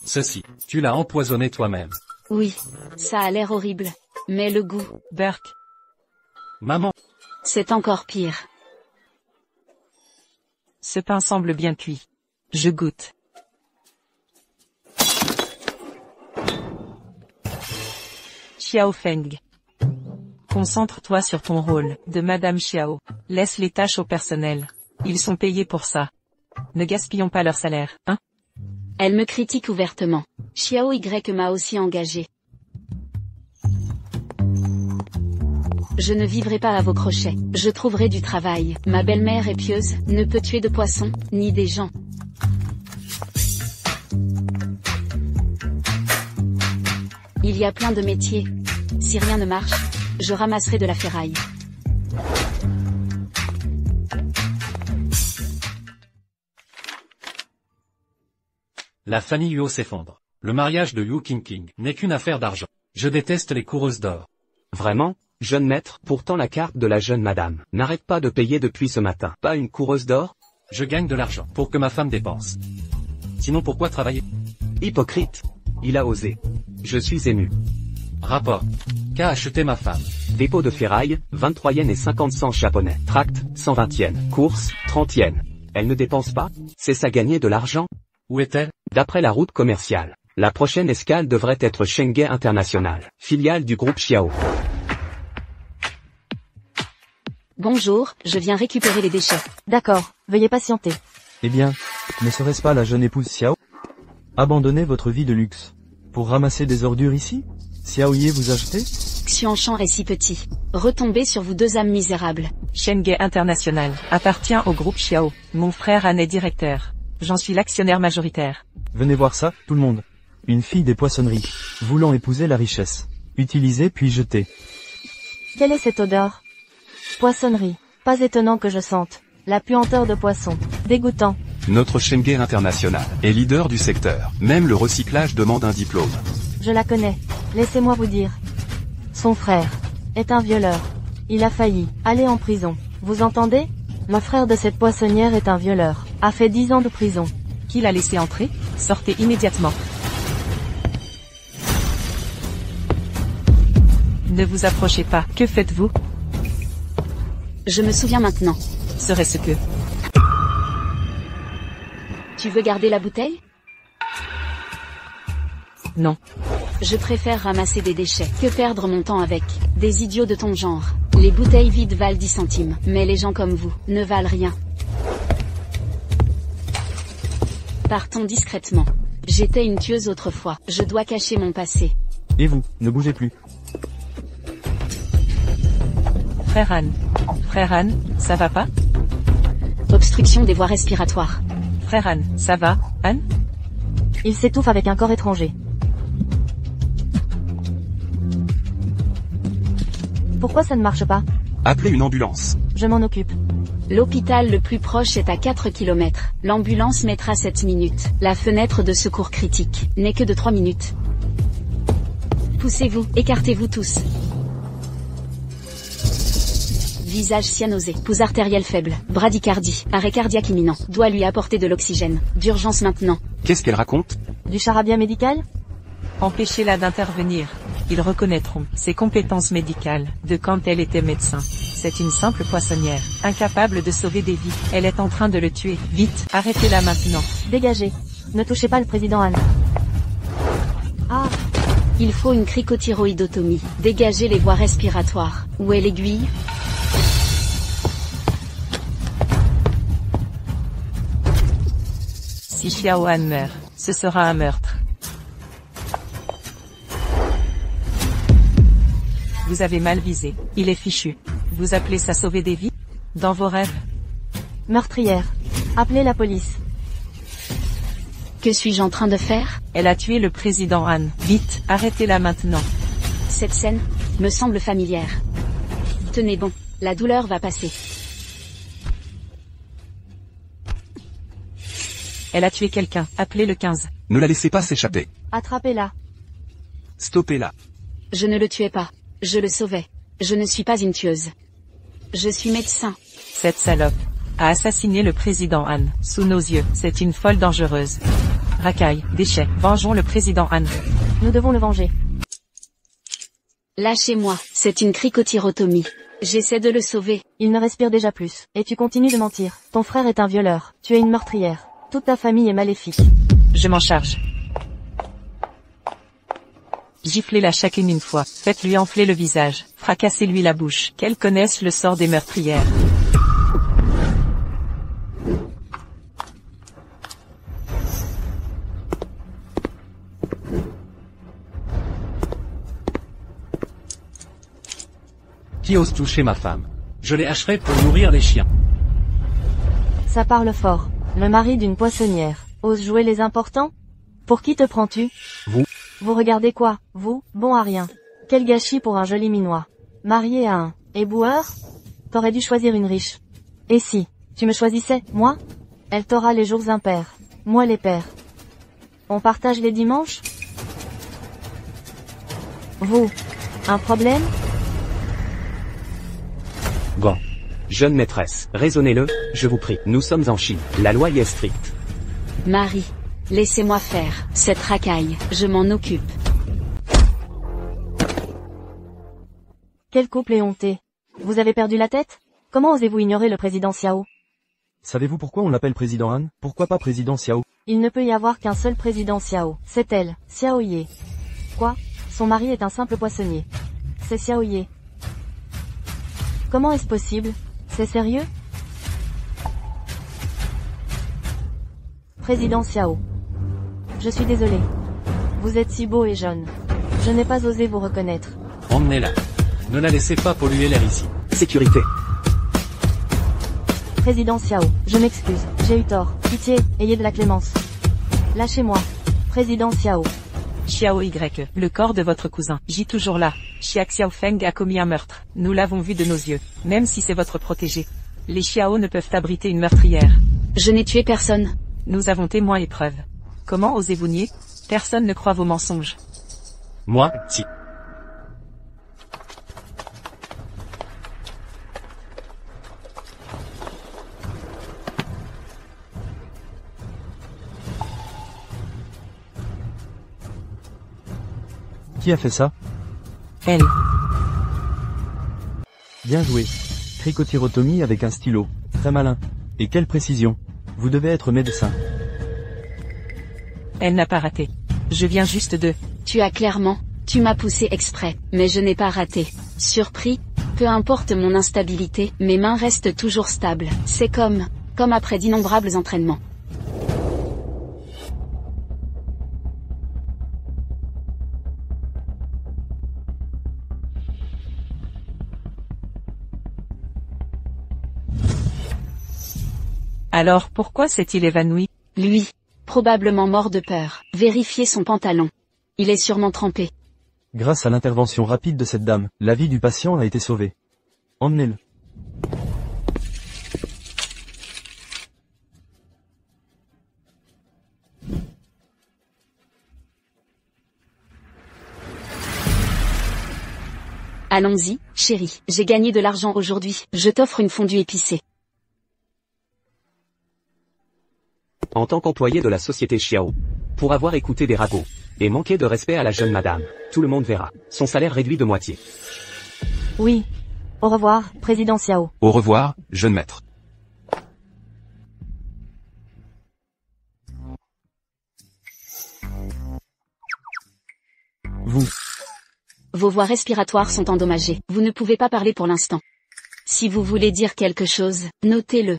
Ceci, tu l'as empoisonné toi-même. Oui, ça a l'air horrible. Mais le goût, Burk, Maman. c'est encore pire. ce pain semble bien cuit. Je goûte. Xiao Feng. Concentre-toi sur ton rôle, de Madame Xiao. Laisse les tâches au personnel. Ils sont payés pour ça. Ne gaspillons pas leur salaire, hein? Elle me critique ouvertement. Xiao Y m'a aussi engagé. Je ne vivrai pas à vos crochets. Je trouverai du travail. Ma belle-mère est pieuse, ne peut tuer de poissons, ni des gens. Il y a plein de métiers. Si rien ne marche, je ramasserai de la ferraille. La famille Yuo s'effondre. Le mariage de Yu Qingqing n'est qu'une affaire d'argent. Je déteste les coureuses d'or. Vraiment, jeune maître, pourtant la carte de la jeune madame n'arrête pas de payer depuis ce matin. Pas une coureuse d'or? Je gagne de l'argent pour que ma femme dépense. Sinon pourquoi travailler? Hypocrite. Il a osé. Je suis ému. Rapport. Qu'a acheté ma femme? Dépôt de ferraille, 23 yens et 50 cents japonais. Tract, 120 yens. Course, 30 yens. Elle ne dépense pas? C'est ça gagner de l'argent? Où est-elle? D'après la route commerciale, la prochaine escale devrait être Shanghai International, filiale du groupe Xiao. Bonjour, je viens récupérer les déchets. D'accord, veuillez patienter. Eh bien, ne serait-ce pas la jeune épouse Xiao? Abandonnez votre vie de luxe. Pour ramasser des ordures ici? Xiao Ye vous a jeté? Xianchan est si petit. Retombez sur vous deux âmes misérables. Shanghai International appartient au groupe Xiao. Mon frère Han est directeur. J'en suis l'actionnaire majoritaire. Venez voir ça, tout le monde. Une fille des poissonneries, voulant épouser la richesse. Utilisée puis jetée. Quelle est cette odeur? Poissonnerie. Pas étonnant que je sente. La puanteur de poisson. Dégoûtant. Notre Shanghai International est leader du secteur. Même le recyclage demande un diplôme. Je la connais. Laissez-moi vous dire. Son frère est un violeur. Il a failli aller en prison. Vous entendez? Le frère de cette poissonnière est un violeur. A fait 10 ans de prison. Qui l'a laissé entrer? Sortez immédiatement. Ne vous approchez pas. Que faites-vous? Je me souviens maintenant. Serait-ce que... Tu veux garder la bouteille? Non. Je préfère ramasser des déchets que perdre mon temps avec des idiots de ton genre. Les bouteilles vides valent 10 centimes, mais les gens comme vous ne valent rien. Partons discrètement. J'étais une tueuse autrefois, je dois cacher mon passé. Et vous, ne bougez plus. Frère Anne. Frère Anne, ça va pas? Obstruction des voies respiratoires. Frère Anne, ça va, Anne? Il s'étouffe avec un corps étranger. Pourquoi ça ne marche pas? Appelez une ambulance. Je m'en occupe. L'hôpital le plus proche est à 4 km. L'ambulance mettra 7 minutes. La fenêtre de secours critique n'est que de 3 minutes. Poussez-vous, écartez-vous tous. Visage cyanosé, pouls artériel faible, bradycardie, arrêt cardiaque imminent, doit lui apporter de l'oxygène. D'urgence maintenant. Qu'est-ce qu'elle raconte? Du charabia médical? Empêchez-la d'intervenir. Ils reconnaîtront ses compétences médicales de quand elle était médecin. C'est une simple poissonnière, incapable de sauver des vies. Elle est en train de le tuer. Vite, arrêtez-la maintenant. Dégagez. Ne touchez pas le président Anne. Ah, Il faut une cricothyroïdotomie. Dégagez les voies respiratoires. Où est l'aiguille? Si Xiao Han meurt, ce sera un meurtre. Vous avez mal visé. Il est fichu. Vous appelez ça sauver des vies? Dans vos rêves? meurtrière. Appelez la police. Que suis-je en train de faire? Elle a tué le président Han. Vite, arrêtez-la maintenant. Cette scène me semble familière. Tenez bon, la douleur va passer. Elle a tué quelqu'un. Appelez le 15. Ne la laissez pas s'échapper. Attrapez-la. Stoppez-la. Je ne le tuais pas. Je le sauvais. Je ne suis pas une tueuse. Je suis médecin. Cette salope a assassiné le président Han. Sous nos yeux, c'est une folle dangereuse. Racaille, déchets, vengeons le président Han. Nous devons le venger. Lâchez-moi, c'est une cricothyrotomie. J'essaie de le sauver. Il ne respire déjà plus. Et tu continues de mentir. Ton frère est un violeur. Tu es une meurtrière. Toute ta famille est maléfique. Je m'en charge. Giflez-la chacune une fois. Faites-lui enfler le visage. Fracassez-lui la bouche. Qu'elle connaisse le sort des meurtrières. Qui ose toucher ma femme? Je les hacherai pour nourrir les chiens. Ça parle fort. Le mari d'une poissonnière. Ose jouer les importants? Pour qui te prends-tu? Vous. Vous regardez quoi, vous, bon à rien. Quel gâchis pour un joli minois. Marié à un éboueur? T'aurais dû choisir une riche. Et si, tu me choisissais, moi? Elle t'aura les jours impairs. Moi les pairs. On partage les dimanches? Vous. Un problème? Bon. Jeune maîtresse, raisonnez-le, je vous prie. Nous sommes en Chine. La loi y est stricte. Marie, laissez-moi faire cette racaille. Je m'en occupe. Quel couple éhonté. Vous avez perdu la tête? Comment osez-vous ignorer le président Xiao? Savez-vous pourquoi on l'appelle président Han? Pourquoi pas président Xiao? Il ne peut y avoir qu'un seul président Xiao. C'est elle, Xiao Ye. Quoi? Son mari est un simple poissonnier. C'est Xiao Ye. Comment est-ce possible? C'est sérieux? Président Xiao. Je suis désolé. Vous êtes si beau et jeune. Je n'ai pas osé vous reconnaître. Emmenez-la. Ne la laissez pas polluer l'air ici. Sécurité. Président Xiao, je m'excuse, j'ai eu tort. Pitié, ayez de la clémence. Lâchez-moi. Président Xiao. Xiao Y, le corps de votre cousin, J toujours là. Xia Xiaofeng a commis un meurtre. Nous l'avons vu de nos yeux. Même si c'est votre protégé. Les Xiao ne peuvent abriter une meurtrière. Je n'ai tué personne. Nous avons témoin et preuves. Comment osez-vous nier? Personne ne croit vos mensonges. Moi, si. Qui a fait ça? Elle. Bien joué. Tricotyrotomie avec un stylo. Très malin. Et quelle précision. Vous devez être médecin. Elle n'a pas raté. Je viens juste de... Tu m'as poussé exprès, mais je n'ai pas raté. Surpris? Peu importe mon instabilité, mes mains restent toujours stables. C'est comme après d'innombrables entraînements. Alors pourquoi s'est-il évanoui? Lui, probablement mort de peur. Vérifiez son pantalon. Il est sûrement trempé. Grâce à l'intervention rapide de cette dame, la vie du patient a été sauvée. Emmenez-le. Allons-y, chérie. J'ai gagné de l'argent aujourd'hui. Je t'offre une fondue épicée. En tant qu'employé de la société Xiao, pour avoir écouté des ragots, et manqué de respect à la jeune madame, tout le monde verra son salaire réduit de moitié. Oui. Au revoir, président Xiao. Au revoir, jeune maître. Vos voies respiratoires sont endommagées. Vous ne pouvez pas parler pour l'instant. Si vous voulez dire quelque chose, notez-le.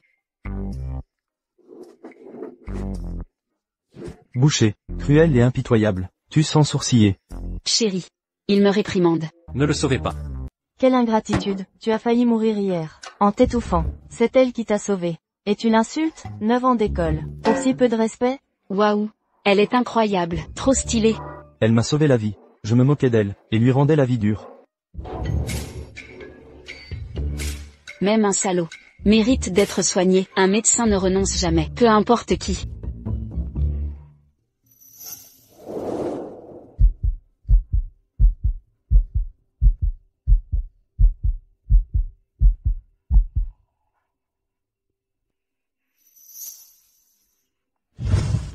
Boucher, cruel et impitoyable, tue sans sourciller. Chérie. Il me réprimande. Ne le sauvez pas. Quelle ingratitude, tu as failli mourir hier, en t'étouffant. C'est elle qui t'a sauvé. Et tu l'insultes? 9 ans d'école. Pour si peu de respect? Waouh. Elle est incroyable, trop stylée. Elle m'a sauvé la vie. Je me moquais d'elle, et lui rendais la vie dure. Même un salaud mérite d'être soigné. Un médecin ne renonce jamais, peu importe qui.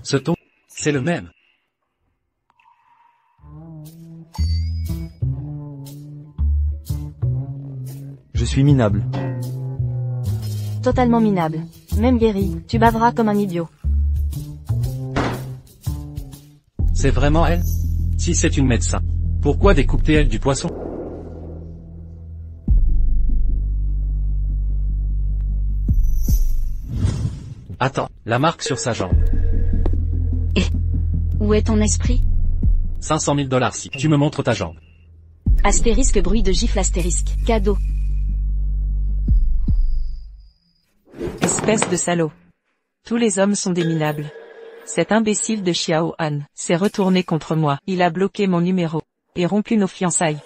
Ce ton, c'est le même. Je suis minable. Totalement minable. Même guéri, tu baveras comme un idiot. C'est vraiment elle? Si c'est une médecin, pourquoi découpe-t-elle du poisson? Attends, la marque sur sa jambe. Où est ton esprit? 500 000 $ si tu me montres ta jambe. Astérisque bruit de gifle astérisque. Cadeau. Espèce de salaud. Tous les hommes sont des minables. Cet imbécile de Xiao Han s'est retourné contre moi. Il a bloqué mon numéro et rompu nos fiançailles.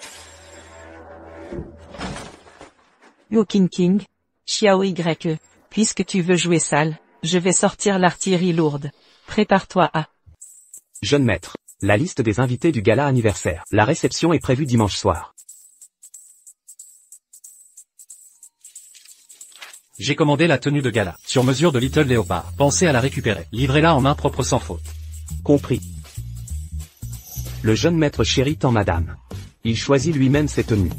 Yo King King, Xiao YE, puisque tu veux jouer sale, je vais sortir l'artillerie lourde. Prépare-toi à... Jeune maître, la liste des invités du gala anniversaire. La réception est prévue dimanche soir. J'ai commandé la tenue de gala, sur mesure de Little Léopard. Pensez à la récupérer. Livrez-la en main propre sans faute. Compris. Le jeune maître chérit tant madame. Il choisit lui-même ses tenues.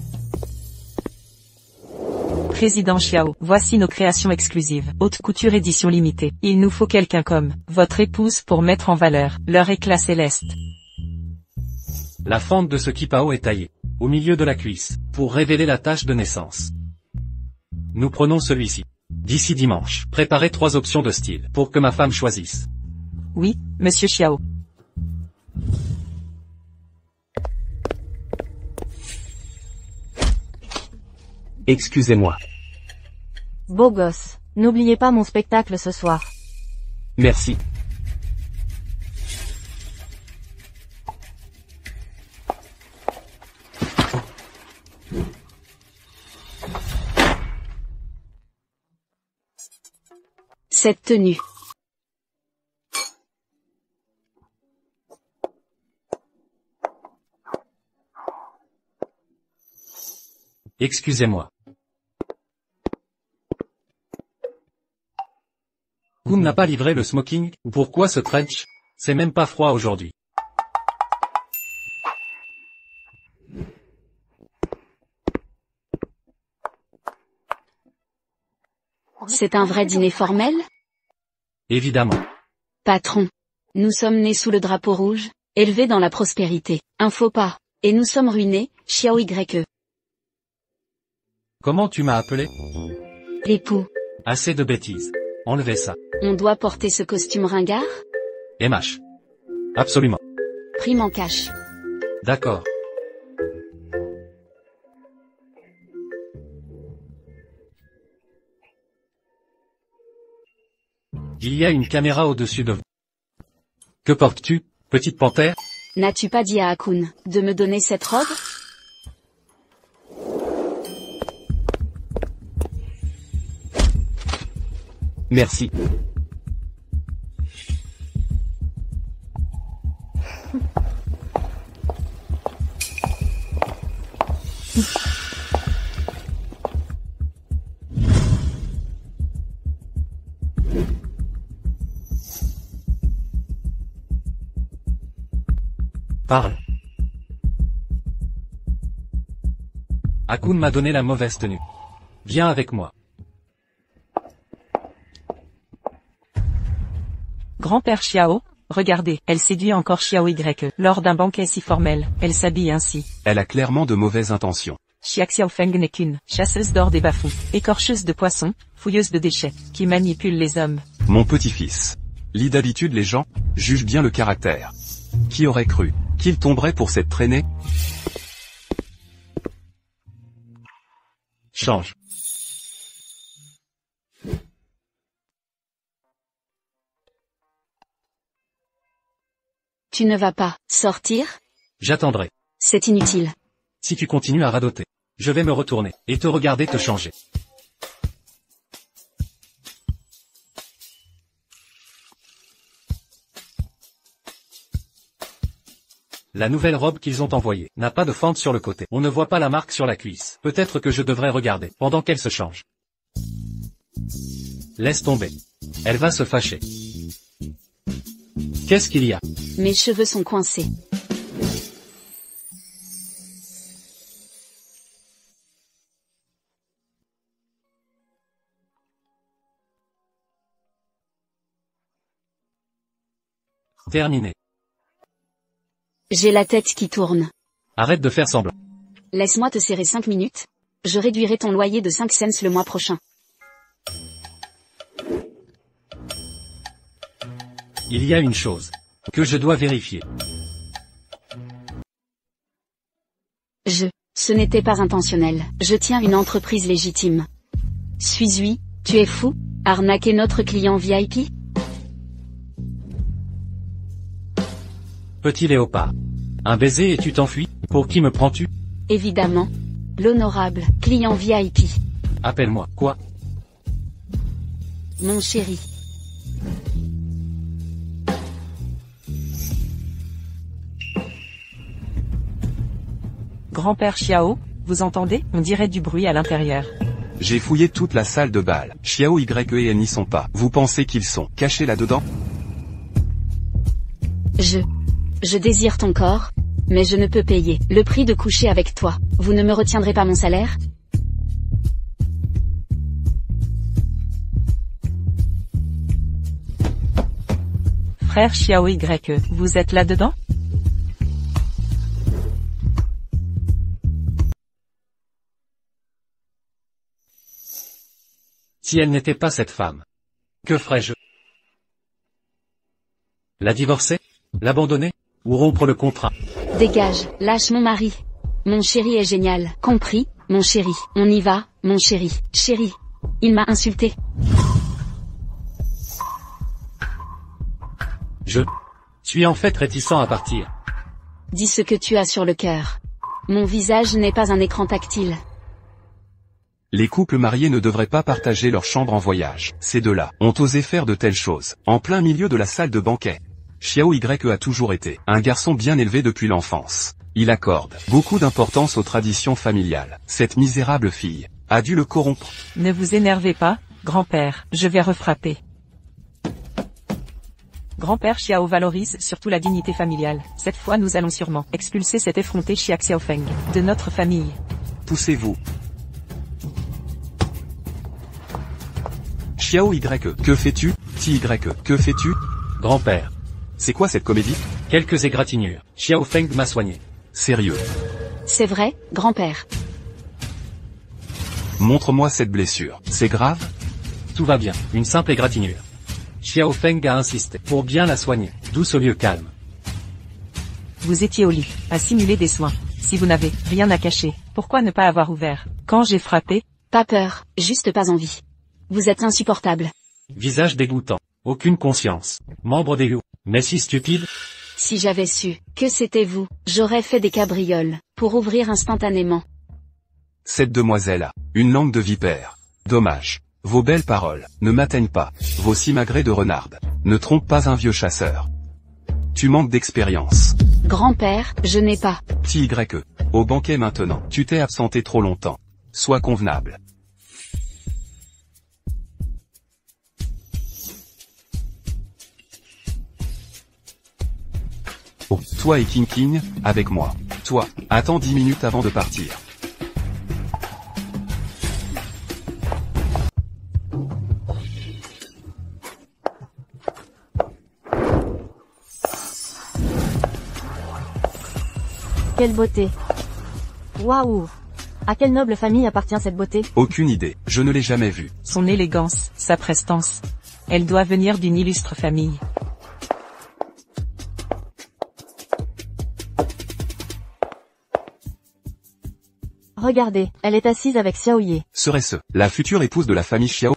Président Xiao, voici nos créations exclusives. Haute couture édition limitée. Il nous faut quelqu'un comme votre épouse pour mettre en valeur leur éclat céleste. La fente de ce kipao est taillée, au milieu de la cuisse, pour révéler la tache de naissance. Nous prenons celui-ci. D'ici dimanche, préparez 3 options de style, pour que ma femme choisisse. Oui, monsieur Xiao. Excusez-moi. Beau gosse. N'oubliez pas mon spectacle ce soir. Merci. Cette tenue. Excusez-moi. Koum n'a pas livré le smoking, pourquoi ce trench? C'est même pas froid aujourd'hui. C'est un vrai dîner formel? Évidemment. Patron. Nous sommes nés sous le drapeau rouge, élevés dans la prospérité. Un faux pas. Et nous sommes ruinés, Xiao YE. Comment tu m'as appelé? L'époux. Assez de bêtises. Enlevez ça. On doit porter ce costume ringard? MH. Absolument. Prime en cash. D'accord. Il y a une caméra au-dessus de vous. Que portes-tu, petite panthère? N'as-tu pas dit à Akun de me donner cette robe? Merci. Parle. Akun m'a donné la mauvaise tenue. Viens avec moi. Grand-père Xiao, regardez, elle séduit encore Xiao YE. Lors d'un banquet si formel, elle s'habille ainsi. Elle a clairement de mauvaises intentions. Xia Xiaofeng n'est qu'une chasseuse d'or des bas-fonds, écorcheuse de poissons, fouilleuse de déchets, qui manipule les hommes. Mon petit-fils. Lis d'habitude les gens, juge bien le caractère. Qui aurait cru qu'il tomberait pour cette traînée? Change. Tu ne vas pas sortir? J'attendrai. C'est inutile. Si tu continues à radoter, je vais me retourner et te regarder te changer. La nouvelle robe qu'ils ont envoyée n'a pas de fente sur le côté. On ne voit pas la marque sur la cuisse. Peut-être que je devrais regarder pendant qu'elle se change. Laisse tomber. Elle va se fâcher. Qu'est-ce qu'il y a? Mes cheveux sont coincés. Terminé. J'ai la tête qui tourne. Arrête de faire semblant. Laisse-moi te serrer 5 minutes. Je réduirai ton loyer de 5 cents le mois prochain. Il y a une chose que je dois vérifier. Ce n'était pas intentionnel. Je tiens une entreprise légitime. Suis-je? Tu es fou? Arnaquer notre client VIP? Petit léopard. Un baiser et tu t'enfuis? Pour qui me prends-tu? Évidemment. L'honorable client VIP. Appelle-moi quoi? Mon chéri. Grand-père Xiao, vous entendez? On dirait du bruit à l'intérieur. J'ai fouillé toute la salle de bal. Xiao YE et elle n'y sont pas. Vous pensez qu'ils sont cachés là-dedans? Je désire ton corps, mais je ne peux payer le prix de coucher avec toi. Vous ne me retiendrez pas mon salaire? Frère Xiao YE, vous êtes là-dedans? Si elle n'était pas cette femme, que ferais-je? La divorcer? L'abandonner? Ou rompre le contrat? Dégage, lâche mon mari. Mon chéri est génial, compris, mon chéri. On y va, mon chéri. Chéri. Il m'a insulté. Je suis en fait réticent à partir. Dis ce que tu as sur le cœur. Mon visage n'est pas un écran tactile. Les couples mariés ne devraient pas partager leur chambre en voyage. Ces deux-là ont osé faire de telles choses, en plein milieu de la salle de banquet. Xiao YE a toujours été un garçon bien élevé depuis l'enfance. Il accorde beaucoup d'importance aux traditions familiales. Cette misérable fille a dû le corrompre. Ne vous énervez pas, grand-père, je vais refrapper. Grand-père Xiao valorise surtout la dignité familiale. Cette fois nous allons sûrement expulser cet effronté Xia Xiaofeng de notre famille. Poussez-vous. Xiao Y, que fais-tu? Ty, que fais-tu? Grand-père. C'est quoi cette comédie? Quelques égratignures. Xiao Feng m'a soigné. Sérieux? C'est vrai, grand-père. Montre-moi cette blessure. C'est grave? Tout va bien. Une simple égratignure. Xiao Feng a insisté pour bien la soigner. Douce au lieu calme. Vous étiez au lit, à simuler des soins. Si vous n'avez rien à cacher, pourquoi ne pas avoir ouvert? Quand j'ai frappé, Pas peur, juste pas envie. Vous êtes insupportable. Visage dégoûtant. Aucune conscience. Membre des Yu. Mais si stupide. Si j'avais su que c'était vous, j'aurais fait des cabrioles pour ouvrir instantanément. Cette demoiselle a une langue de vipère. Dommage. Vos belles paroles ne m'atteignent pas. Vos simagrées de renarde ne trompent pas un vieux chasseur. Tu manques d'expérience. Grand-père, je n'ai pas. Ty, au banquet maintenant. Tu t'es absenté trop longtemps. Sois convenable. Oh, toi et King, avec moi. Toi, attends 10 minutes avant de partir. Quelle beauté. Waouh. À quelle noble famille appartient cette beauté? Aucune idée, je ne l'ai jamais vue. son élégance, sa prestance. Elle doit venir d'une illustre famille. Regardez, elle est assise avec Xiao Ye. Serait-ce la future épouse de la famille Xiao?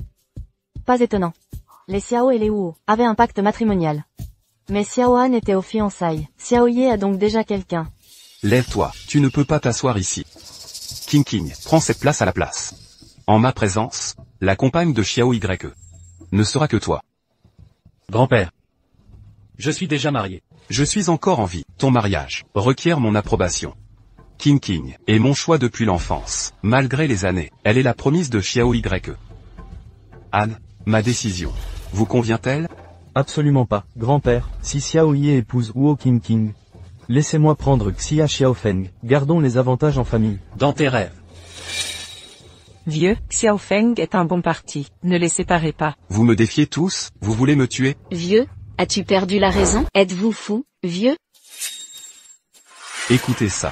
Pas étonnant. Les Xiao et les Wu avaient un pacte matrimonial. Mais Xiao Han était aux fiançailles. Xiao Ye a donc déjà quelqu'un. Lève-toi, tu ne peux pas t'asseoir ici. King, prends cette place à la place. En ma présence, la compagne de Xiao Y ne sera que toi. Grand-père. Je suis déjà marié. Je suis encore en vie. Ton mariage requiert mon approbation. King est mon choix depuis l'enfance. Malgré les années, elle est la promise de Xiao Y. Anne, ma décision vous convient-elle? Absolument pas, grand-père. Si Xiao Ye épouse Huo King, laissez-moi prendre Xia Xiaofeng. Gardons les avantages en famille. Dans tes rêves. Vieux, Xiao Feng est un bon parti, ne les séparez pas. Vous me défiez tous, vous voulez me tuer? Vieux, as-tu perdu la raison? Êtes-vous fou, vieux? Écoutez ça.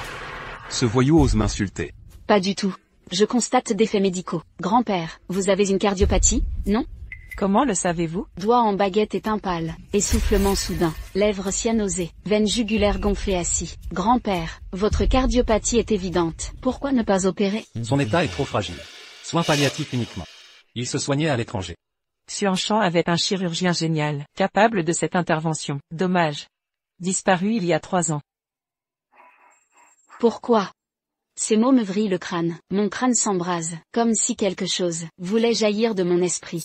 Ce voyou ose m'insulter. Pas du tout. Je constate des faits médicaux. Grand-père, vous avez une cardiopathie, non? Comment le savez-vous? Doigt en baguette éteint pâle, essoufflement soudain, lèvres cyanosées, veines jugulaires gonflées assis. Grand-père, votre cardiopathie est évidente. Pourquoi ne pas opérer? Son état est trop fragile. Soins palliatifs uniquement. Il se soignait à l'étranger. Xuanshan avait un chirurgien génial, capable de cette intervention. Dommage. Disparu il y a 3 ans. Pourquoi? Ces mots me vrillent le crâne. Mon crâne s'embrase, comme si quelque chose voulait jaillir de mon esprit.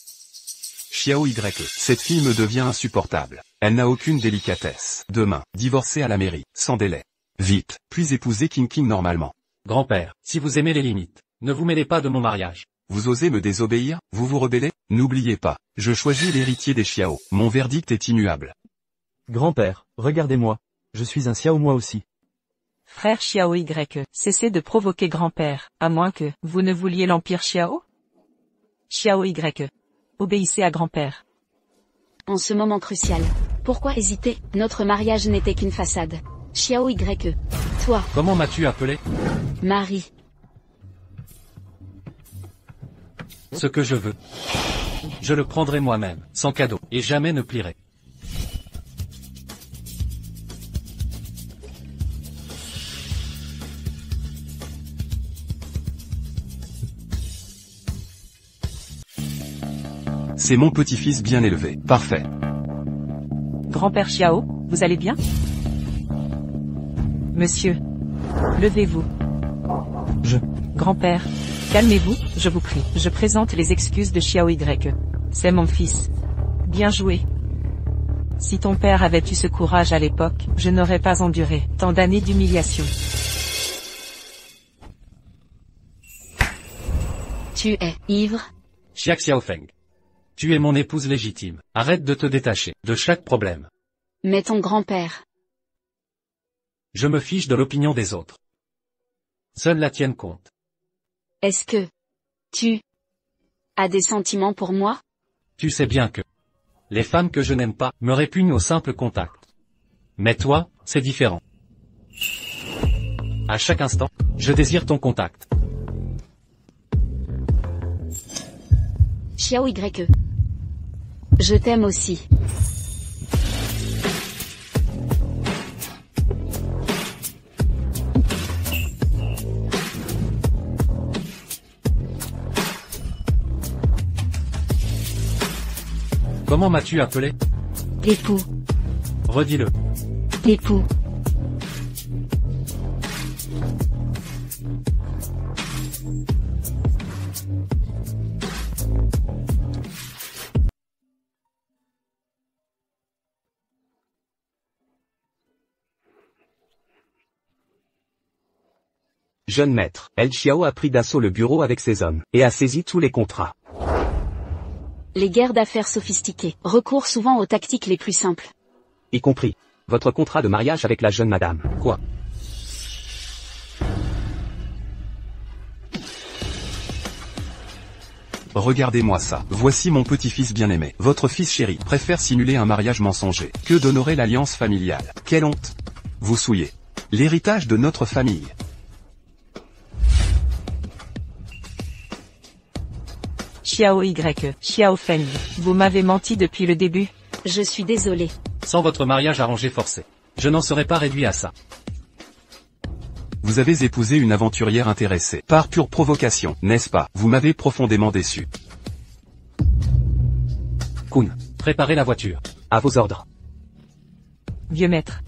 Xiao Y, cette fille me devient insupportable. Elle n'a aucune délicatesse. Demain, divorcer à la mairie, sans délai. Vite, puis épouser King normalement. Grand-père, si vous aimez les limites, ne vous mêlez pas de mon mariage. Vous osez me désobéir, vous vous rebellez? N'oubliez pas, je choisis l'héritier des Xiao. Mon verdict est immuable. Grand-père, regardez-moi. Je suis un Xiao moi aussi. Frère Xiao Y, cessez de provoquer grand-père, à moins que vous ne vouliez l'empire Xiao? Xiao Y. Obéissez à grand-père. En ce moment crucial. Pourquoi hésiter? Notre mariage n'était qu'une façade. Xiao Y. Toi, Comment m'as-tu appelé? Marie. Ce que je veux. Je le prendrai moi-même, sans cadeau, et jamais ne plierai. C'est mon petit-fils bien élevé. Parfait. Grand-père Xiao, vous allez bien? Monsieur. Levez-vous. Grand-père. Calmez-vous, je vous prie. Je présente les excuses de Xiao Y. C'est mon fils. Bien joué. Si ton père avait eu ce courage à l'époque, je n'aurais pas enduré tant d'années d'humiliation. Tu es ivre? Xia Xiaofeng. Tu es mon épouse légitime. Arrête de te détacher de chaque problème. Mais ton grand-père. Je me fiche de l'opinion des autres. Seule la tienne compte. Est-ce que tu as des sentiments pour moi? Tu sais bien que les femmes que je n'aime pas me répugnent au simple contact. Mais toi, c'est différent. À chaque instant, je désire ton contact. Xiao YE. Je t'aime aussi. Comment m'as-tu appelé? L'époux. Redis-le. L'époux. Jeune maître, El Chiao a pris d'assaut le bureau avec ses hommes, et a saisi tous les contrats. Les guerres d'affaires sophistiquées recourent souvent aux tactiques les plus simples. Y compris votre contrat de mariage avec la jeune madame. Quoi? Regardez-moi ça. Voici mon petit-fils bien-aimé. Votre fils chéri préfère simuler un mariage mensonger que d'honorer l'alliance familiale. Quelle honte! Vous souillez l'héritage de notre famille. Xiao YE, Xiao Feng, vous m'avez menti depuis le début. Je suis désolé. Sans votre mariage arrangé forcé, je n'en serais pas réduit à ça. Vous avez épousé une aventurière intéressée, par pure provocation, n'est-ce pas? Vous m'avez profondément déçu. Kun, préparez la voiture. À vos ordres. Vieux maître.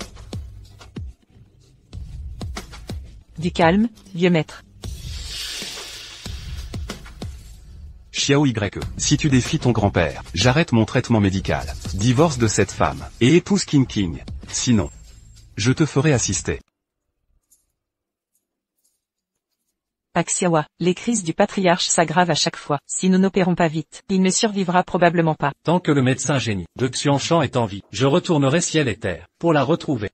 Du calme, vieux maître. Xiao YE, si tu défies ton grand-père, j'arrête mon traitement médical, divorce de cette femme, et épouse King King. Sinon, je te ferai assister. Axiawa, les crises du patriarche s'aggravent à chaque fois. Si nous n'opérons pas vite, il ne survivra probablement pas. Tant que le médecin génie de Xianshan est en vie, je retournerai ciel et terre, pour la retrouver.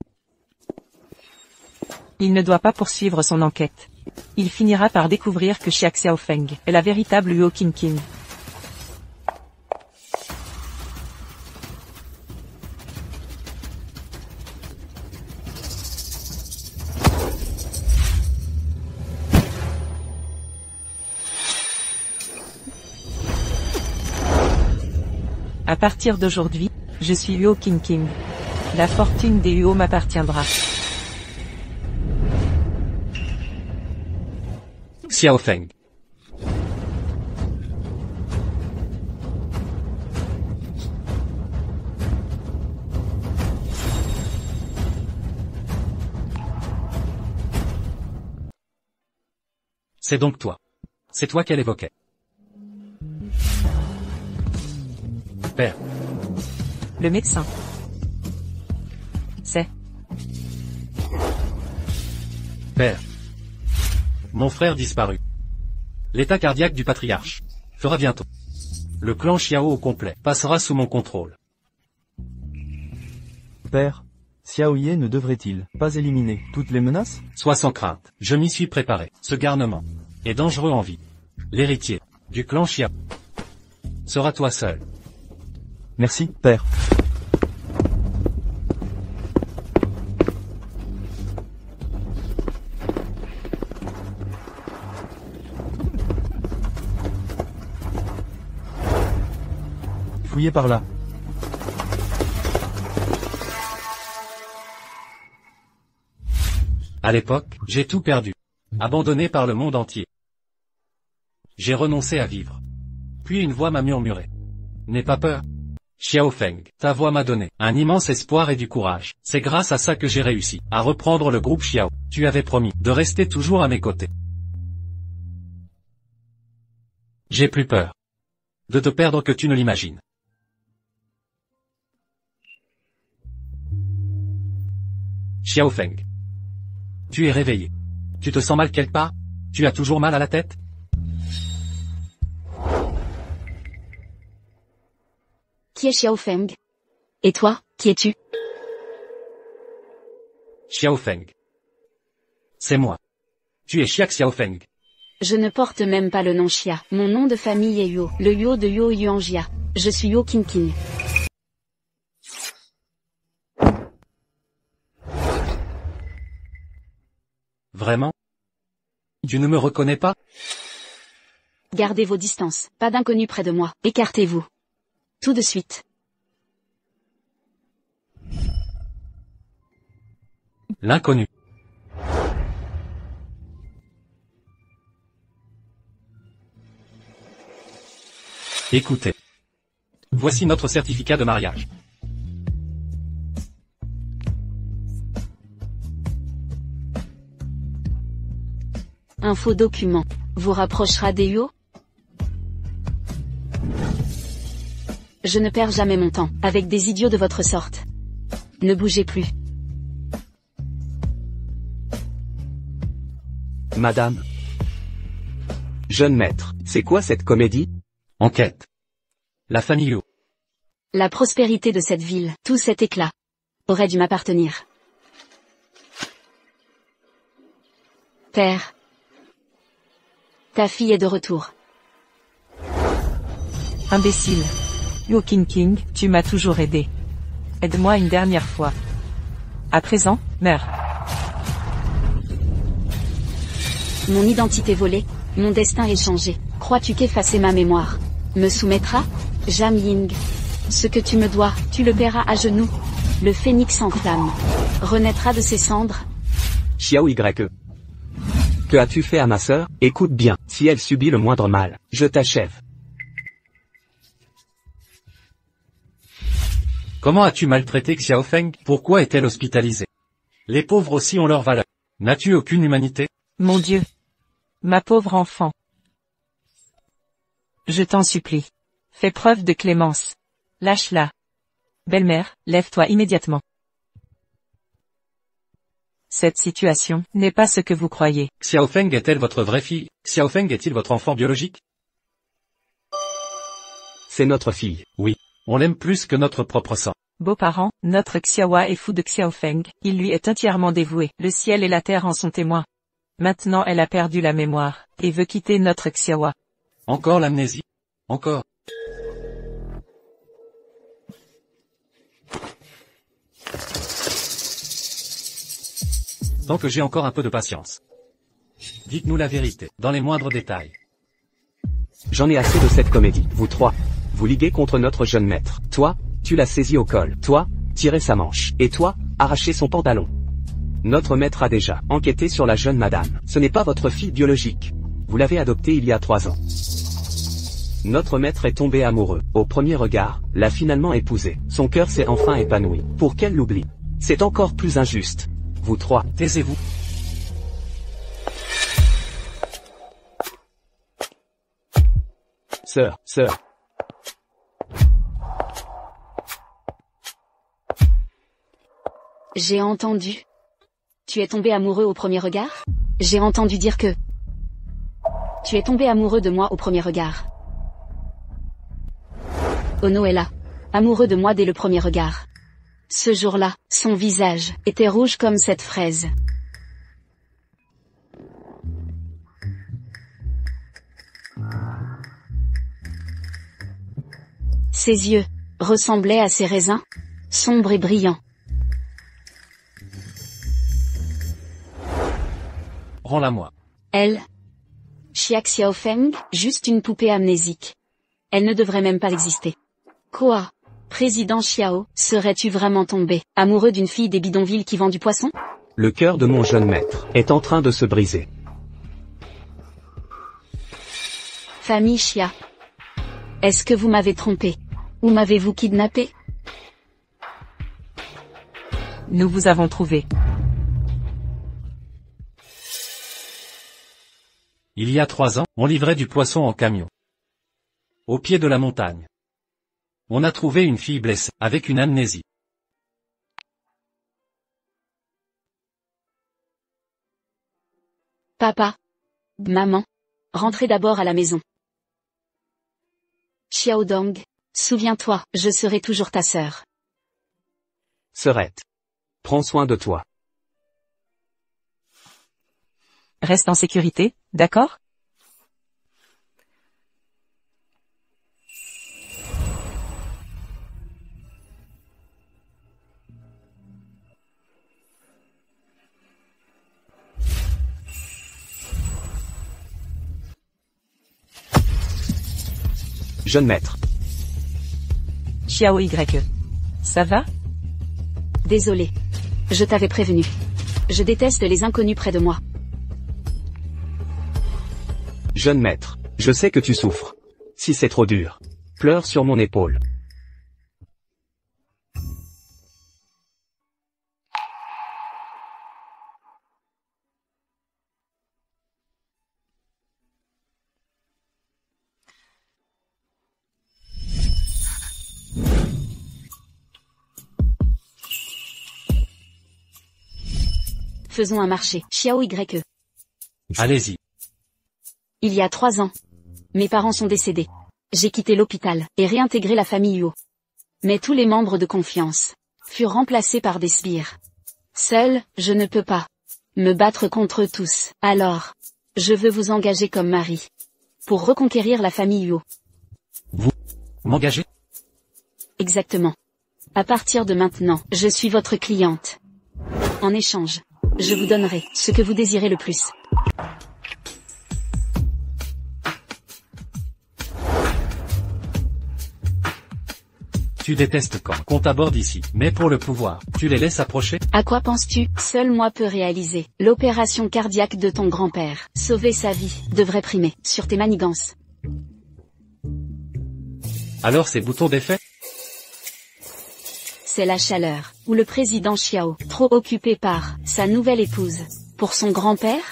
Il ne doit pas poursuivre son enquête. Il finira par découvrir que Xia Xiaofeng est la véritable Luo Qingqing. À partir d'aujourd'hui, je suis Luo Qingqing. La fortune des Luo m'appartiendra. Xiao Feng. C'est donc toi. C'est toi qu'elle évoquait. Père. Le médecin. C'est. Père. Mon frère disparu. L'état cardiaque du patriarche fera bientôt. Le clan Xiao au complet passera sous mon contrôle. Père, Xiao Ye ne devrait-il pas éliminer toutes les menaces? Sois sans crainte, je m'y suis préparé. Ce garnement est dangereux en vie. L'héritier du clan Xiao sera toi seul. Merci, père. Fouillez par là. À l'époque, j'ai tout perdu. Abandonné par le monde entier. J'ai renoncé à vivre. Puis une voix m'a murmuré. N'aie pas peur. Xiao Feng, ta voix m'a donné un immense espoir et du courage. C'est grâce à ça que j'ai réussi à reprendre le groupe Xiao. Tu avais promis de rester toujours à mes côtés. J'ai plus peur de te perdre que tu ne l'imagines. Xiao Feng. Tu es réveillé. Tu te sens mal quelque part? Tu as toujours mal à la tête? Qui est Xiao Feng? Et toi, qui es-tu? Xiao Feng. C'est moi. Tu es Xia Xiaofeng. Je ne porte même pas le nom Xia. Mon nom de famille est Yuo, le Yuo de Yuo Yuanjia. je suis Yo King King. Vraiment? Tu ne me reconnais pas? Gardez vos distances, pas d'inconnus près de moi, écartez-vous. Tout de suite. L'inconnu. Écoutez. Voici notre certificat de mariage. Un faux document vous rapprochera des Yo. Je ne perds jamais mon temps avec des idiots de votre sorte. Ne bougez plus. Madame. Jeune maître, c'est quoi cette comédie? Enquête. La famille Yo. La prospérité de cette ville, tout cet éclat, aurait dû m'appartenir. Père. Ta fille est de retour. Imbécile. Yo King King, tu m'as toujours aidé. Aide-moi une dernière fois. À présent, meurs. Mon identité volée, mon destin est changé. Crois-tu qu'effacer ma mémoire me soumettra? Jam Ying. Ce que tu me dois, tu le paieras à genoux. Le phénix en flamme renaîtra de ses cendres. Xiao YE. Que as-tu fait à ma sœur? Écoute bien, si elle subit le moindre mal, je t'achève. Comment as-tu maltraité Xiaofeng? Pourquoi est-elle hospitalisée? Les pauvres aussi ont leur valeur. N'as-tu aucune humanité? Mon Dieu. Ma pauvre enfant. Je t'en supplie. Fais preuve de clémence. Lâche-la. Belle-mère, lève-toi immédiatement. Cette situation n'est pas ce que vous croyez. Xiaofeng est-elle votre vraie fille? Xiaofeng est-il votre enfant biologique? C'est notre fille. Oui. On l'aime plus que notre propre sang. Beaux-parents, notre Xiaowa est fou de Xiaofeng, il lui est entièrement dévoué. Le ciel et la terre en sont témoins. Maintenant elle a perdu la mémoire, et veut quitter notre Xiaowa. Encore l'amnésie? Encore. Tant que j'ai encore un peu de patience. Dites-nous la vérité, dans les moindres détails. J'en ai assez de cette comédie. Vous trois, vous liguez contre notre jeune maître. Toi, tu l'as saisi au col. Toi, tiré sa manche. Et toi, arraché son pantalon. Notre maître a déjà enquêté sur la jeune madame. Ce n'est pas votre fille biologique. Vous l'avez adoptée il y a 3 ans. Notre maître est tombé amoureux. Au premier regard, l'a finalement épousée. Son cœur s'est enfin épanoui. Pour qu'elle l'oublie. C'est encore plus injuste. Vous trois, taisez-vous. Sœur. J'ai entendu. Tu es tombé amoureux au premier regard? J'ai entendu dire que... Tu es tombé amoureux de moi au premier regard. Ono est là. Amoureux de moi dès le premier regard. Ce jour-là, son visage était rouge comme cette fraise. Ses yeux ressemblaient à ces raisins, sombres et brillants. Rends-la-moi. Elle, Xia Xiaofeng, juste une poupée amnésique. Elle ne devrait même pas exister. Quoi? Président Xiao, serais-tu vraiment tombé amoureux d'une fille des bidonvilles qui vend du poisson? Le cœur de mon jeune maître est en train de se briser. Famille Xia. Est-ce que vous m'avez trompé? Ou m'avez-vous kidnappé? Nous vous avons trouvé. Il y a 3 ans, on livrait du poisson en camion. Au pied de la montagne. On a trouvé une fille blessée, avec une amnésie. Papa. Maman. Rentrez d'abord à la maison. Xiaodong. Souviens-toi, je serai toujours ta sœur. Sœurette. Prends soin de toi. Reste en sécurité, d'accord? Jeune maître. Xiao Y. Ça va? Désolé. Je t'avais prévenu. Je déteste les inconnus près de moi. Jeune maître. Je sais que tu souffres. Si c'est trop dur. Pleure sur mon épaule. Faisons un marché. Xiao Y. Allez-y. Il y a 3 ans. Mes parents sont décédés. J'ai quitté l'hôpital et réintégré la famille Yuo. Mais tous les membres de confiance furent remplacés par des sbires. Seul, je ne peux pas me battre contre eux tous. Alors, je veux vous engager comme mari pour reconquérir la famille Yuo. Vous m'engagez? Exactement. À partir de maintenant, je suis votre cliente. En échange, je vous donnerai ce que vous désirez le plus. Tu détestes quand qu'on t'aborde ici, mais pour le pouvoir, tu les laisses approcher? À quoi penses-tu? Seul moi peux réaliser l'opération cardiaque de ton grand-père. Sauver sa vie devrait primer sur tes manigances. Alors ces boutons d'effet? C'est la chaleur, ou le président Xiao, trop occupé par sa nouvelle épouse. Pour son grand-père?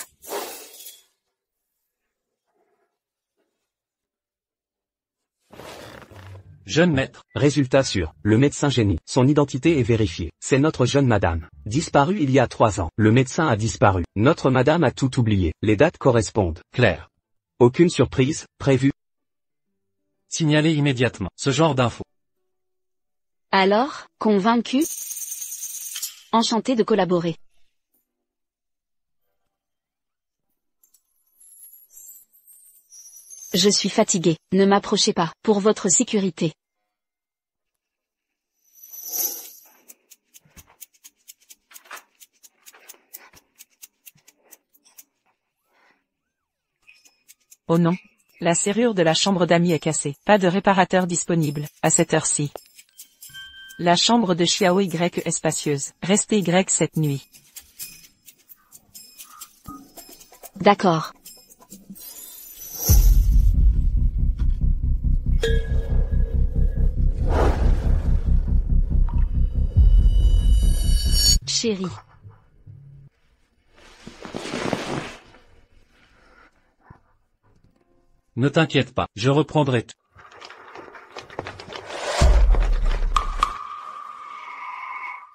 Jeune maître. Résultat sûr. Le médecin génie. Son identité est vérifiée. C'est notre jeune madame. Disparue il y a 3 ans. Le médecin a disparu. Notre madame a tout oublié. Les dates correspondent. Claire. Aucune surprise, prévue. Signalez immédiatement ce genre d'infos. Alors, convaincu? Enchanté de collaborer. Je suis fatigué. Ne m'approchez pas, pour votre sécurité. Oh non. La serrure de la chambre d'amis est cassée. Pas de réparateur disponible, à cette heure-ci. La chambre de Xiao Y est spacieuse. Restez Y cette nuit. D'accord. Chérie. Ne t'inquiète pas, je reprendrai tout.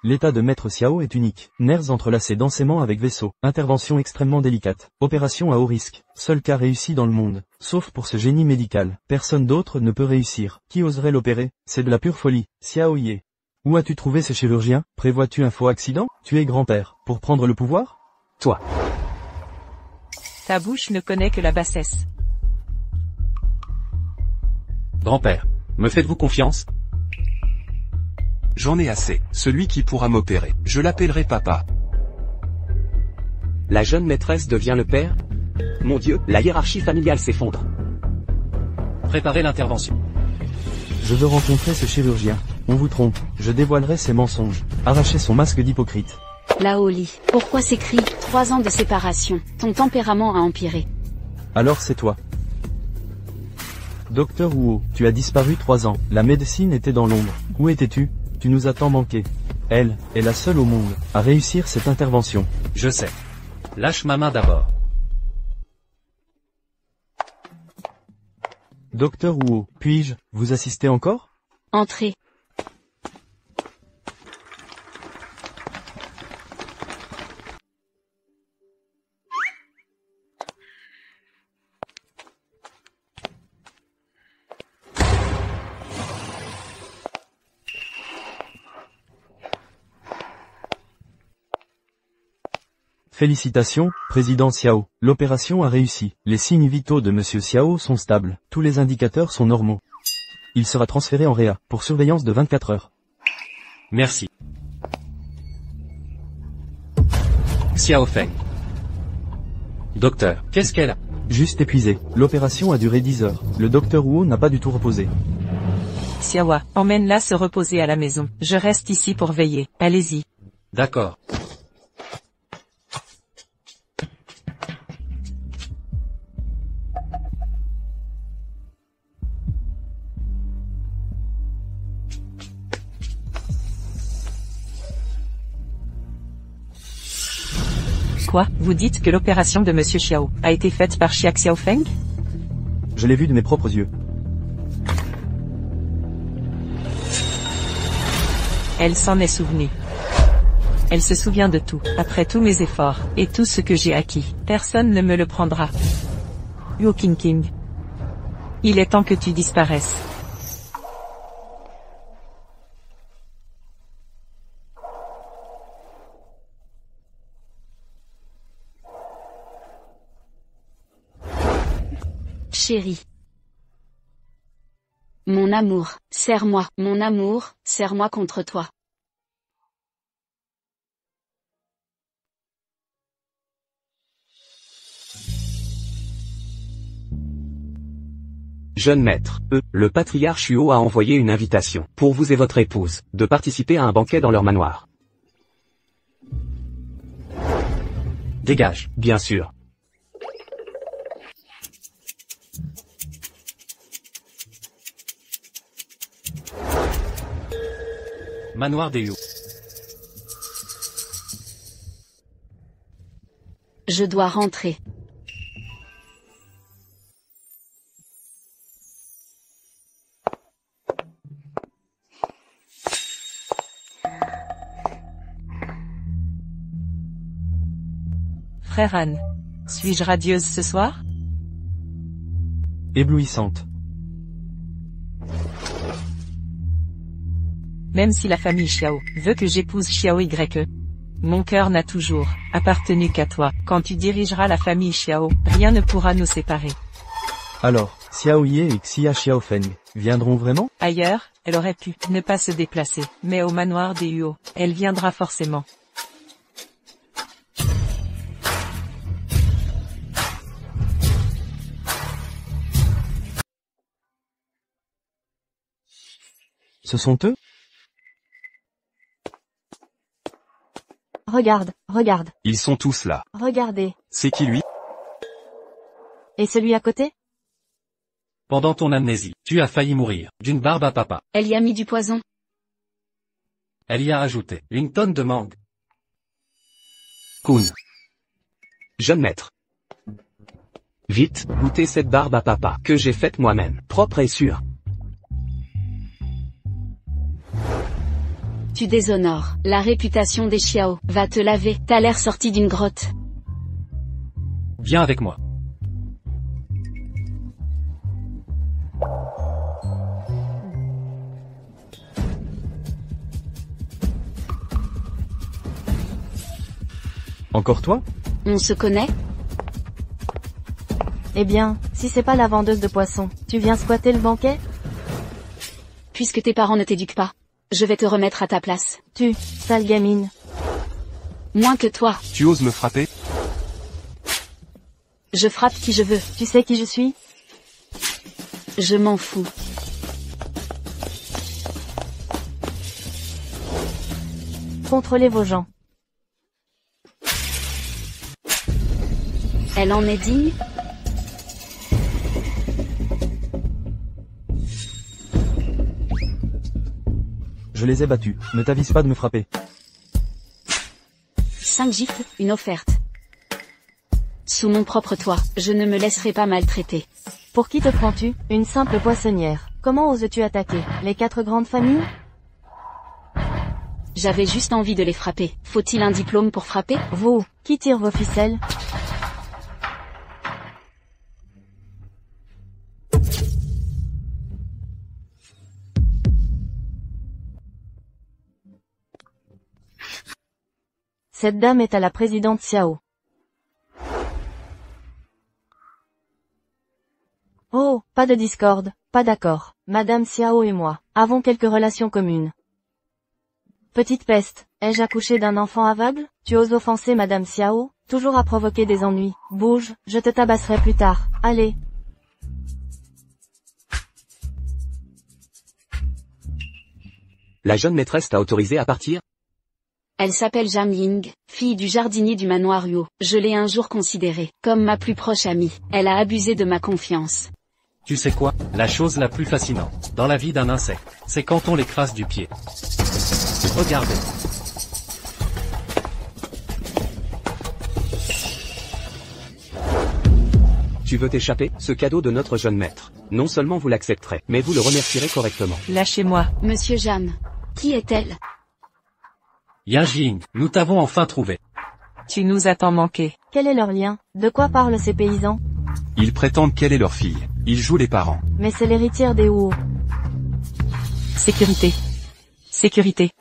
L'état de Maître Xiao est unique. Nerfs entrelacés densément avec vaisseau. Intervention extrêmement délicate. Opération à haut risque. Seul cas réussi dans le monde. Sauf pour ce génie médical. Personne d'autre ne peut réussir. Qui oserait l'opérer? C'est de la pure folie. Xiao Ye. Où as-tu trouvé ce chirurgien? Prévois-tu un faux accident? Tu es grand-père. Pour prendre le pouvoir? Toi. Ta bouche ne connaît que la bassesse. Grand-père, me faites-vous confiance? J'en ai assez. Celui qui pourra m'opérer. Je l'appellerai papa. La jeune maîtresse devient le père? Mon Dieu, la hiérarchie familiale s'effondre. Préparez l'intervention. Je veux rencontrer ce chirurgien. On vous trompe. Je dévoilerai ses mensonges. Arrachez son masque d'hypocrite. Lao Li, pourquoi ces cris? 3 ans de séparation. Ton tempérament a empiré. Alors c'est toi. Docteur Wu, tu as disparu 3 ans. La médecine était dans l'ombre. Où étais-tu? Tu nous as tant manqué. Elle est la seule au monde à réussir cette intervention. Je sais. Lâche ma main d'abord. Docteur Wu, puis-je vous assister encore? Entrez. Félicitations, Président Xiao. L'opération a réussi. Les signes vitaux de Monsieur Xiao sont stables. Tous les indicateurs sont normaux. Il sera transféré en réa, pour surveillance de 24 heures. Merci. Xiao Feng. Docteur, qu'est-ce qu'elle a? Juste épuisé. L'opération a duré 10 heures. Le docteur Wu n'a pas du tout reposé. Xiaoa, emmène-la se reposer à la maison. Je reste ici pour veiller. Allez-y. D'accord. Quoi, vous dites que l'opération de Monsieur Xiao a été faite par Xia Xiaofeng? Je l'ai vu de mes propres yeux. Elle s'en est souvenue. Elle se souvient de tout, après tous mes efforts, et tout ce que j'ai acquis. Personne ne me le prendra. Yu Qingqing. Il est temps que tu disparaisses. Chérie. Mon amour, serre-moi, mon amour, serre-moi contre toi. Jeune maître, le patriarche Huo a envoyé une invitation, pour vous et votre épouse, de participer à un banquet dans leur manoir. Dégage. Bien sûr. Manoir des Yu. Je dois rentrer. Frère Anne. Suis-je radieuse ce soir? Éblouissante. Même si la famille Xiao veut que j'épouse Xiao Y. Mon cœur n'a toujours appartenu qu'à toi. Quand tu dirigeras la famille Xiao, rien ne pourra nous séparer. Alors, Xiao Ye et Xia Xiaofeng viendront vraiment? Ailleurs, elle aurait pu ne pas se déplacer, mais au manoir des Huo, elle viendra forcément. Ce sont eux? Regarde, regarde, Ils sont tous là. regardez. C'est qui lui? Et celui à côté? Pendant ton amnésie, tu as failli mourir, d'une barbe à papa. Elle y a mis du poison. Elle y a ajouté une tonne de mangue. Kun. Jeune maître. Vite, goûtez cette barbe à papa, que j'ai faite moi-même, propre et sûre. Tu déshonores la réputation des Xiao. Va te laver, t'as l'air sorti d'une grotte. Viens avec moi. Encore toi? On se connaît? Eh bien, si c'est pas la vendeuse de poissons, tu viens squatter le banquet? Puisque tes parents ne t'éduquent pas, je vais te remettre à ta place. Tu, sale gamine. Moins que toi, Tu oses me frapper? je frappe qui je veux. Tu sais qui je suis? Je m'en fous. Contrôlez vos gens. Elle en est digne? Je les ai battus. Ne t'avise pas de me frapper. 5 gifles, une offerte. Sous mon propre toit, je ne me laisserai pas maltraiter. Pour qui te prends-tu? Une simple poissonnière. Comment oses-tu attaquer les 4 grandes familles? J'avais juste envie de les frapper. Faut-il un diplôme pour frapper? Vous, qui tire vos ficelles? Cette dame est à la présidente Xiao. Oh, pas de discorde, pas d'accord. Madame Xiao et moi avons quelques relations communes. Petite peste, ai-je accouché d'un enfant aveugle? Tu oses offenser Madame Xiao? Toujours à provoquer des ennuis. Bouge, je te tabasserai plus tard. Allez. La jeune maîtresse t'a autorisé à partir? Elle s'appelle Jam Ying, fille du jardinier du manoir Yuo. Je l'ai un jour considérée comme ma plus proche amie. Elle a abusé de ma confiance. Tu sais quoi? La chose la plus fascinante dans la vie d'un insecte, c'est quand on l'écrase du pied. Regardez. Tu veux t'échapper? Ce cadeau de notre jeune maître. Non seulement vous l'accepterez, mais vous le remercierez correctement. Lâchez-moi. Monsieur Jam. Qui est-elle? Yan Jing, nous t'avons enfin trouvé. Tu nous as tant manqué. Quel est leur lien? De quoi parlent ces paysans? Ils prétendent qu'elle est leur fille. Ils jouent les parents. Mais c'est l'héritière des Huo. Sécurité. Sécurité.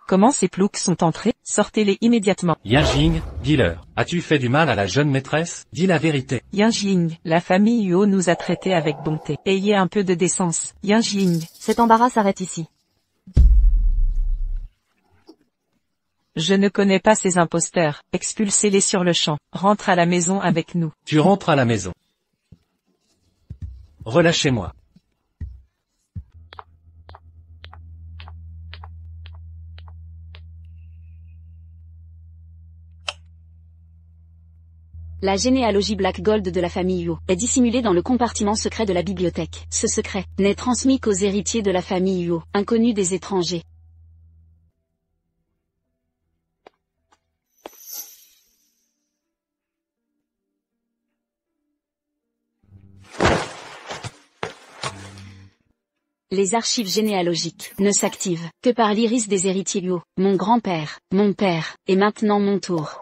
Comment ces ploucs sont entrés? Sortez-les immédiatement. Yan Jing, dis-leur, as-tu fait du mal à la jeune maîtresse? Dis la vérité. Yan Jing, la famille Yuo nous a traités avec bonté. Ayez un peu de décence. Yan Jing. Cet embarras s'arrête ici. Je ne connais pas ces imposteurs. Expulsez-les sur le champ. Rentre à la maison avec nous. Tu rentres à la maison. Relâchez-moi. La généalogie Black Gold de la famille Yuo est dissimulée dans le compartiment secret de la bibliothèque. Ce secret n'est transmis qu'aux héritiers de la famille Yuo, inconnus des étrangers. Les archives généalogiques ne s'activent que par l'iris des héritiers Yuo. Mon grand-père, mon père, et maintenant mon tour.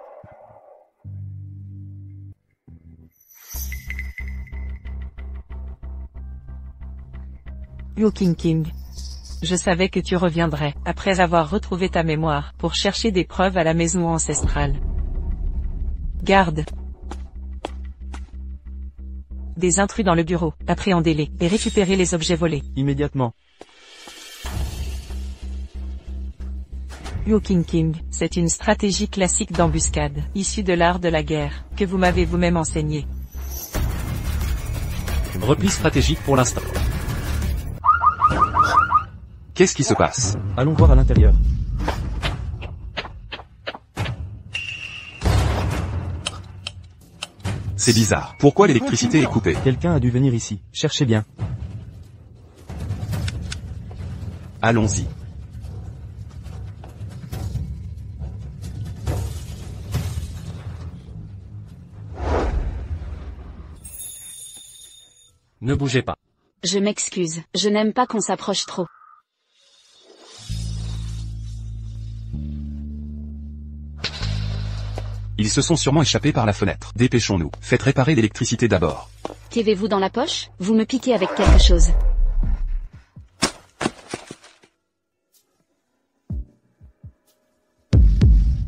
Yuo King. Je savais que tu reviendrais, après avoir retrouvé ta mémoire, pour chercher des preuves à la maison ancestrale. Garde. Des intrus dans le bureau, appréhendez-les, et récupérez les objets volés. Immédiatement. Yuo King, c'est une stratégie classique d'embuscade, issue de l'art de la guerre, que vous m'avez vous-même enseigné. Repli stratégique pour l'instant. Qu'est-ce qui se passe? Allons voir à l'intérieur. C'est bizarre. Pourquoi l'électricité est coupée? Quelqu'un a dû venir ici. Cherchez bien. Allons-y. Ne bougez pas. Je m'excuse, je n'aime pas qu'on s'approche trop. Ils se sont sûrement échappés par la fenêtre. Dépêchons-nous. Faites réparer l'électricité d'abord. Qu'avez-vous dans la poche? Vous me piquez avec quelque chose.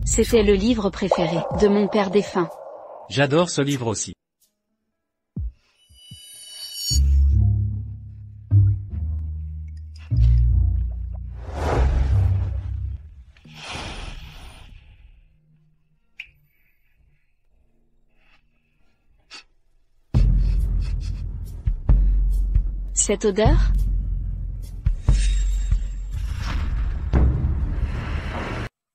C'était le livre préféré de mon père défunt. J'adore ce livre aussi. Cette odeur?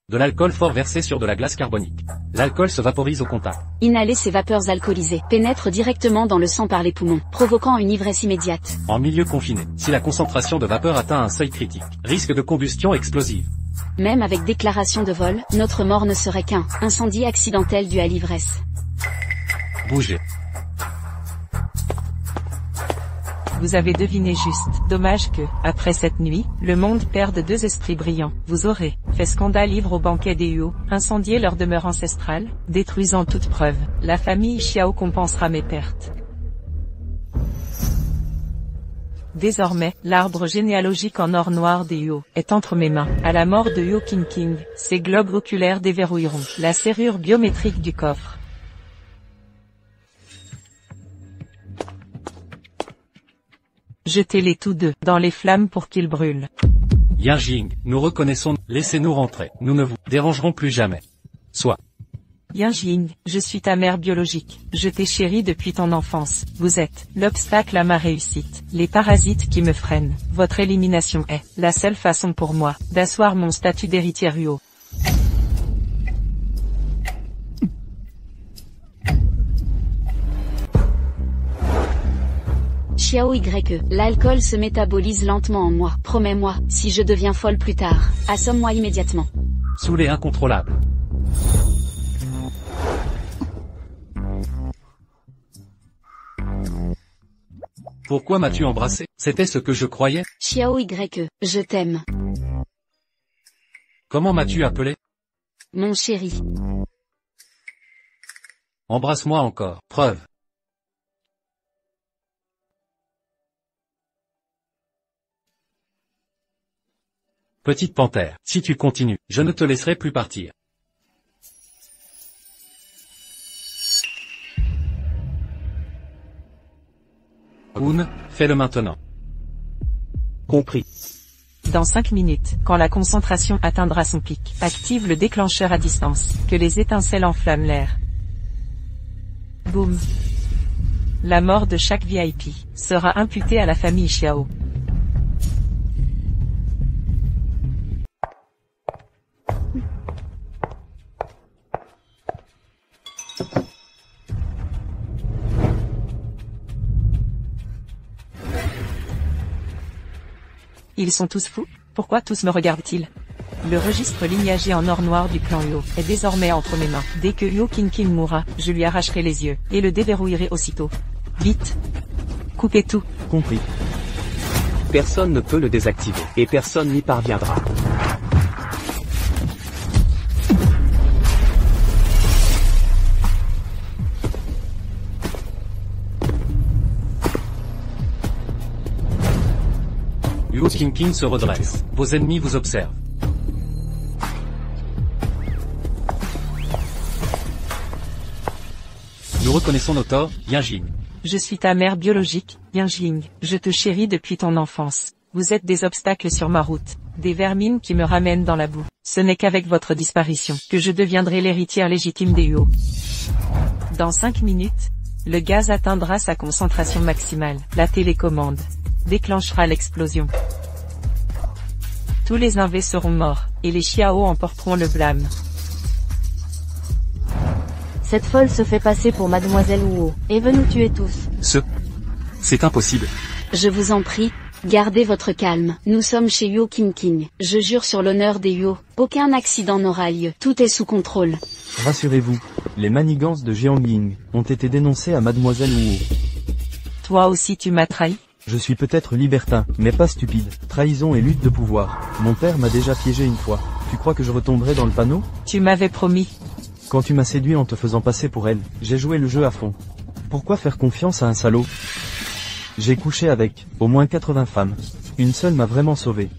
De l'alcool fort versé sur de la glace carbonique. L'alcool se vaporise au contact. Inhaler ces vapeurs alcoolisées pénètrent directement dans le sang par les poumons, provoquant une ivresse immédiate. En milieu confiné, si la concentration de vapeur atteint un seuil critique, risque de combustion explosive. Même avec déclaration de vol, notre mort ne serait qu'un incendie accidentel dû à l'ivresse. Bougez. Vous avez deviné juste. Dommage que, après cette nuit, le monde perde deux esprits brillants. Vous aurez fait scandale ivre au banquet des Huo, incendié leur demeure ancestrale, détruisant toute preuve. La famille Xiao compensera mes pertes. Désormais, l'arbre généalogique en or noir des Huo est entre mes mains. À la mort de Yuo King, ces globes oculaires déverrouilleront la serrure biométrique du coffre. Jetez-les tous deux dans les flammes pour qu'ils brûlent. Yan Jing, nous reconnaissons, laissez-nous rentrer, nous ne vous dérangerons plus jamais. Soit. Yinjing, je suis ta mère biologique. Je t'ai chérie depuis ton enfance. Vous êtes l'obstacle à ma réussite. Les parasites qui me freinent. Votre élimination est la seule façon pour moi d'asseoir mon statut d'héritière Huo. Xiao YE, l'alcool se métabolise lentement en moi. Promets-moi, si je deviens folle plus tard, assomme-moi immédiatement. Saoulé incontrôlable. Pourquoi m'as-tu embrassé? C'était ce que je croyais. Xiao YE, je t'aime. Comment m'as-tu appelé? Mon chéri. Embrasse-moi encore. Preuve. Petite panthère, si tu continues, je ne te laisserai plus partir. Kun, fais-le maintenant. Compris. Dans 5 minutes, quand la concentration atteindra son pic, active le déclencheur à distance, que les étincelles enflamment l'air. Boum. La mort de chaque VIP sera imputée à la famille Xiao. Ils sont tous fous? Pourquoi tous me regardent-ils? Le registre lignagé en or noir du clan Huo est désormais entre mes mains. Dès que Huo Qingqing mourra, je lui arracherai les yeux, et le déverrouillerai aussitôt. Vite! Coupez tout! Compris. Personne ne peut le désactiver, et personne n'y parviendra. Huo Qingqing se redresse. Vos ennemis vous observent. Nous reconnaissons nos torts, Yinjing. Je suis ta mère biologique, Yinjing. Je te chéris depuis ton enfance. Vous êtes des obstacles sur ma route, des vermines qui me ramènent dans la boue. Ce n'est qu'avec votre disparition que je deviendrai l'héritière légitime des Huo. Dans 5 minutes, le gaz atteindra sa concentration maximale. La télécommande déclenchera l'explosion. Tous les invés seront morts, et les Xiao emporteront le blâme. Cette folle se fait passer pour Mademoiselle Huo, et veut nous tuer tous. C'est impossible. Je vous en prie, gardez votre calme. Nous sommes chez Huo Qingqing. Je jure sur l'honneur des Huo, aucun accident n'aura lieu. Tout est sous contrôle. Rassurez-vous, les manigances de Jiangying ont été dénoncées à Mademoiselle Huo. Toi aussi tu m'as trahi? Je suis peut-être libertin, mais pas stupide. Trahison et lutte de pouvoir. Mon père m'a déjà piégé une fois. Tu crois que je retomberai dans le panneau? Tu m'avais promis. Quand tu m'as séduit en te faisant passer pour elle, j'ai joué le jeu à fond. Pourquoi faire confiance à un salaud? J'ai couché avec, au moins 80 femmes. Une seule m'a vraiment sauvé.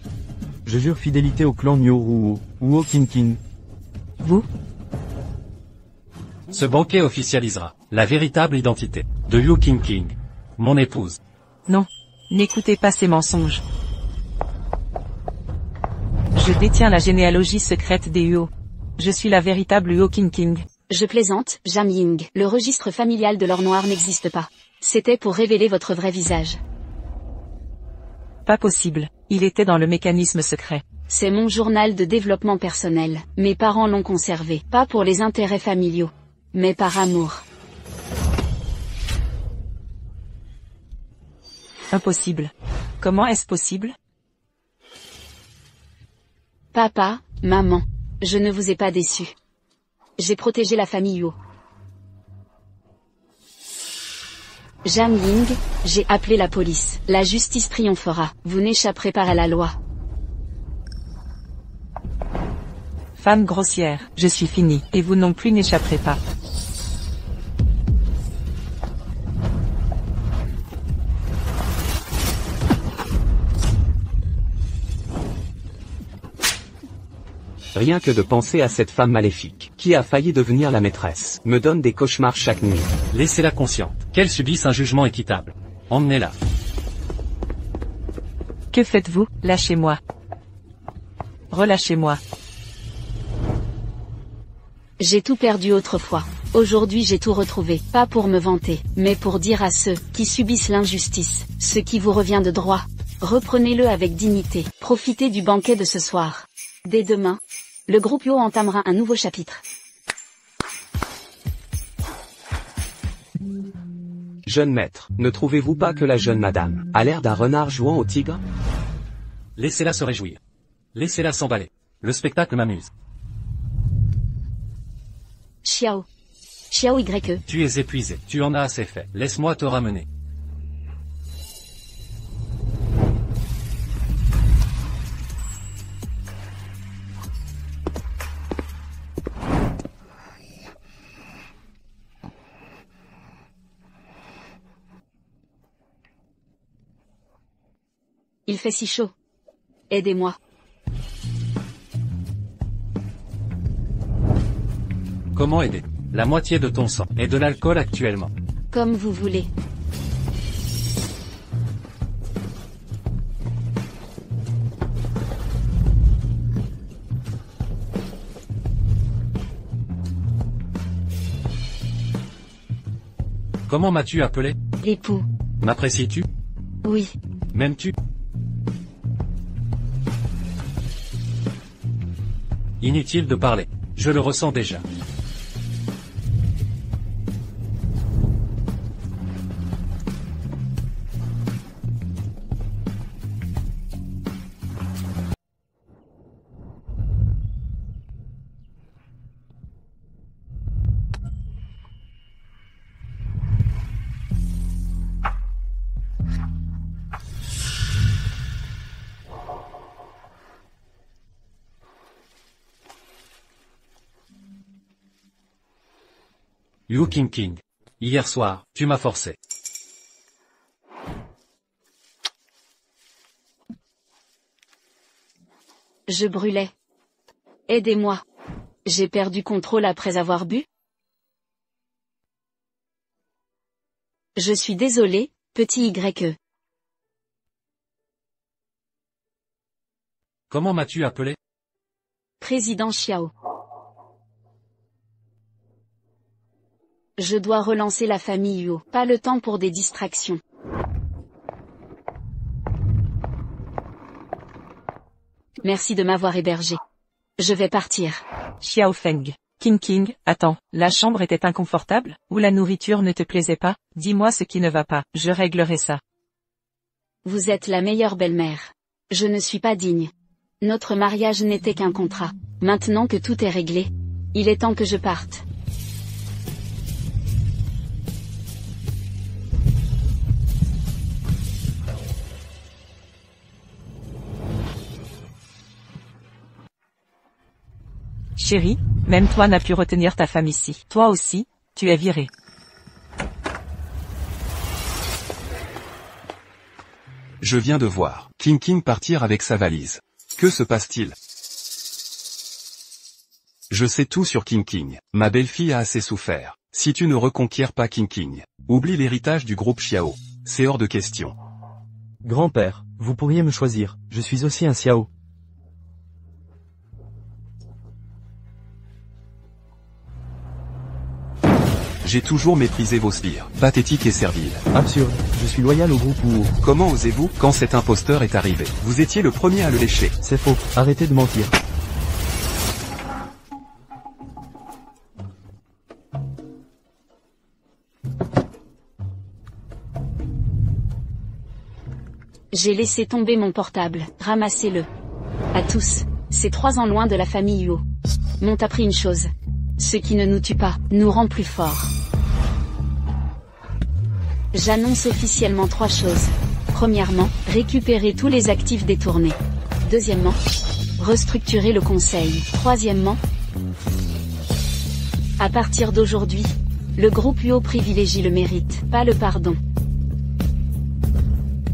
Je jure fidélité au clan Nyoruo, Huo Qingqing. Vous? Ce banquet officialisera la véritable identité de Huo Qingqing, mon épouse. Non. N'écoutez pas ces mensonges. Je détiens la généalogie secrète des Huo. Je suis la véritable Huo Qingqing. Je plaisante, Jiangying. Le registre familial de l'or noir n'existe pas. C'était pour révéler votre vrai visage. Pas possible. Il était dans le mécanisme secret. C'est mon journal de développement personnel. Mes parents l'ont conservé. Pas pour les intérêts familiaux, mais par amour. Impossible. Comment est-ce possible? Papa, maman, je ne vous ai pas déçu. J'ai protégé la famille Huo. Jiangying, j'ai appelé la police. La justice triomphera. Vous n'échapperez pas à la loi. Femme grossière, je suis finie, et vous non plus n'échapperez pas. Rien que de penser à cette femme maléfique, qui a failli devenir la maîtresse, me donne des cauchemars chaque nuit. Laissez-la consciente, qu'elle subisse un jugement équitable. Emmenez-la. Que faites-vous? Lâchez-moi. Relâchez-moi. J'ai tout perdu autrefois. Aujourd'hui j'ai tout retrouvé, pas pour me vanter, mais pour dire à ceux qui subissent l'injustice, ce qui vous revient de droit. Reprenez-le avec dignité, profitez du banquet de ce soir. Dès demain, le groupe Yo entamera un nouveau chapitre. Jeune maître, ne trouvez-vous pas que la jeune madame a l'air d'un renard jouant au tigre? Laissez-la se réjouir. Laissez-la s'emballer. Le spectacle m'amuse. Xiao. Xiao YE. Tu es épuisé, tu en as assez fait. Laisse-moi te ramener. Il fait si chaud. Aidez-moi. Comment aider? La moitié de ton sang et de l'alcool actuellement. Comme vous voulez. Comment m'as-tu appelé? L'époux. M'apprécies-tu? Oui. M'aimes-tu? Inutile de parler. Je le ressens déjà. Yu King. Hier soir, tu m'as forcé. Je brûlais. Aidez-moi. J'ai perdu contrôle après avoir bu? Je suis désolé, petit YE. Comment m'as-tu appelé? Président Xiao. Je dois relancer la famille Yo. Pas le temps pour des distractions. Merci de m'avoir hébergé. Je vais partir. Xiao Feng. King, attends, la chambre était inconfortable, ou la nourriture ne te plaisait pas? Dis-moi ce qui ne va pas, je réglerai ça. Vous êtes la meilleure belle-mère. Je ne suis pas digne. Notre mariage n'était qu'un contrat. Maintenant que tout est réglé, il est temps que je parte. Chérie, même toi n'as pu retenir ta femme ici. Toi aussi, tu es viré. Je viens de voir King partir avec sa valise. Que se passe-t-il? Je sais tout sur King. Ma belle-fille a assez souffert. Si tu ne reconquiers pas King, oublie l'héritage du groupe Xiao. C'est hors de question. Grand-père, vous pourriez me choisir, je suis aussi un Xiao. J'ai toujours méprisé vos sbires, pathétiques et serviles. Absurde, je suis loyal au groupe Wu. Comment osez-vous, quand cet imposteur est arrivé? Vous étiez le premier à le lécher. C'est faux, arrêtez de mentir. J'ai laissé tomber mon portable, ramassez-le. À tous, ces 3 ans loin de la famille Yo m'ont appris une chose. Ce qui ne nous tue pas, nous rend plus forts. J'annonce officiellement 3 choses. Premièrement, récupérer tous les actifs détournés. Deuxièmement, restructurer le conseil. Troisièmement, à partir d'aujourd'hui, le groupe Yo privilégie le mérite, pas le pardon.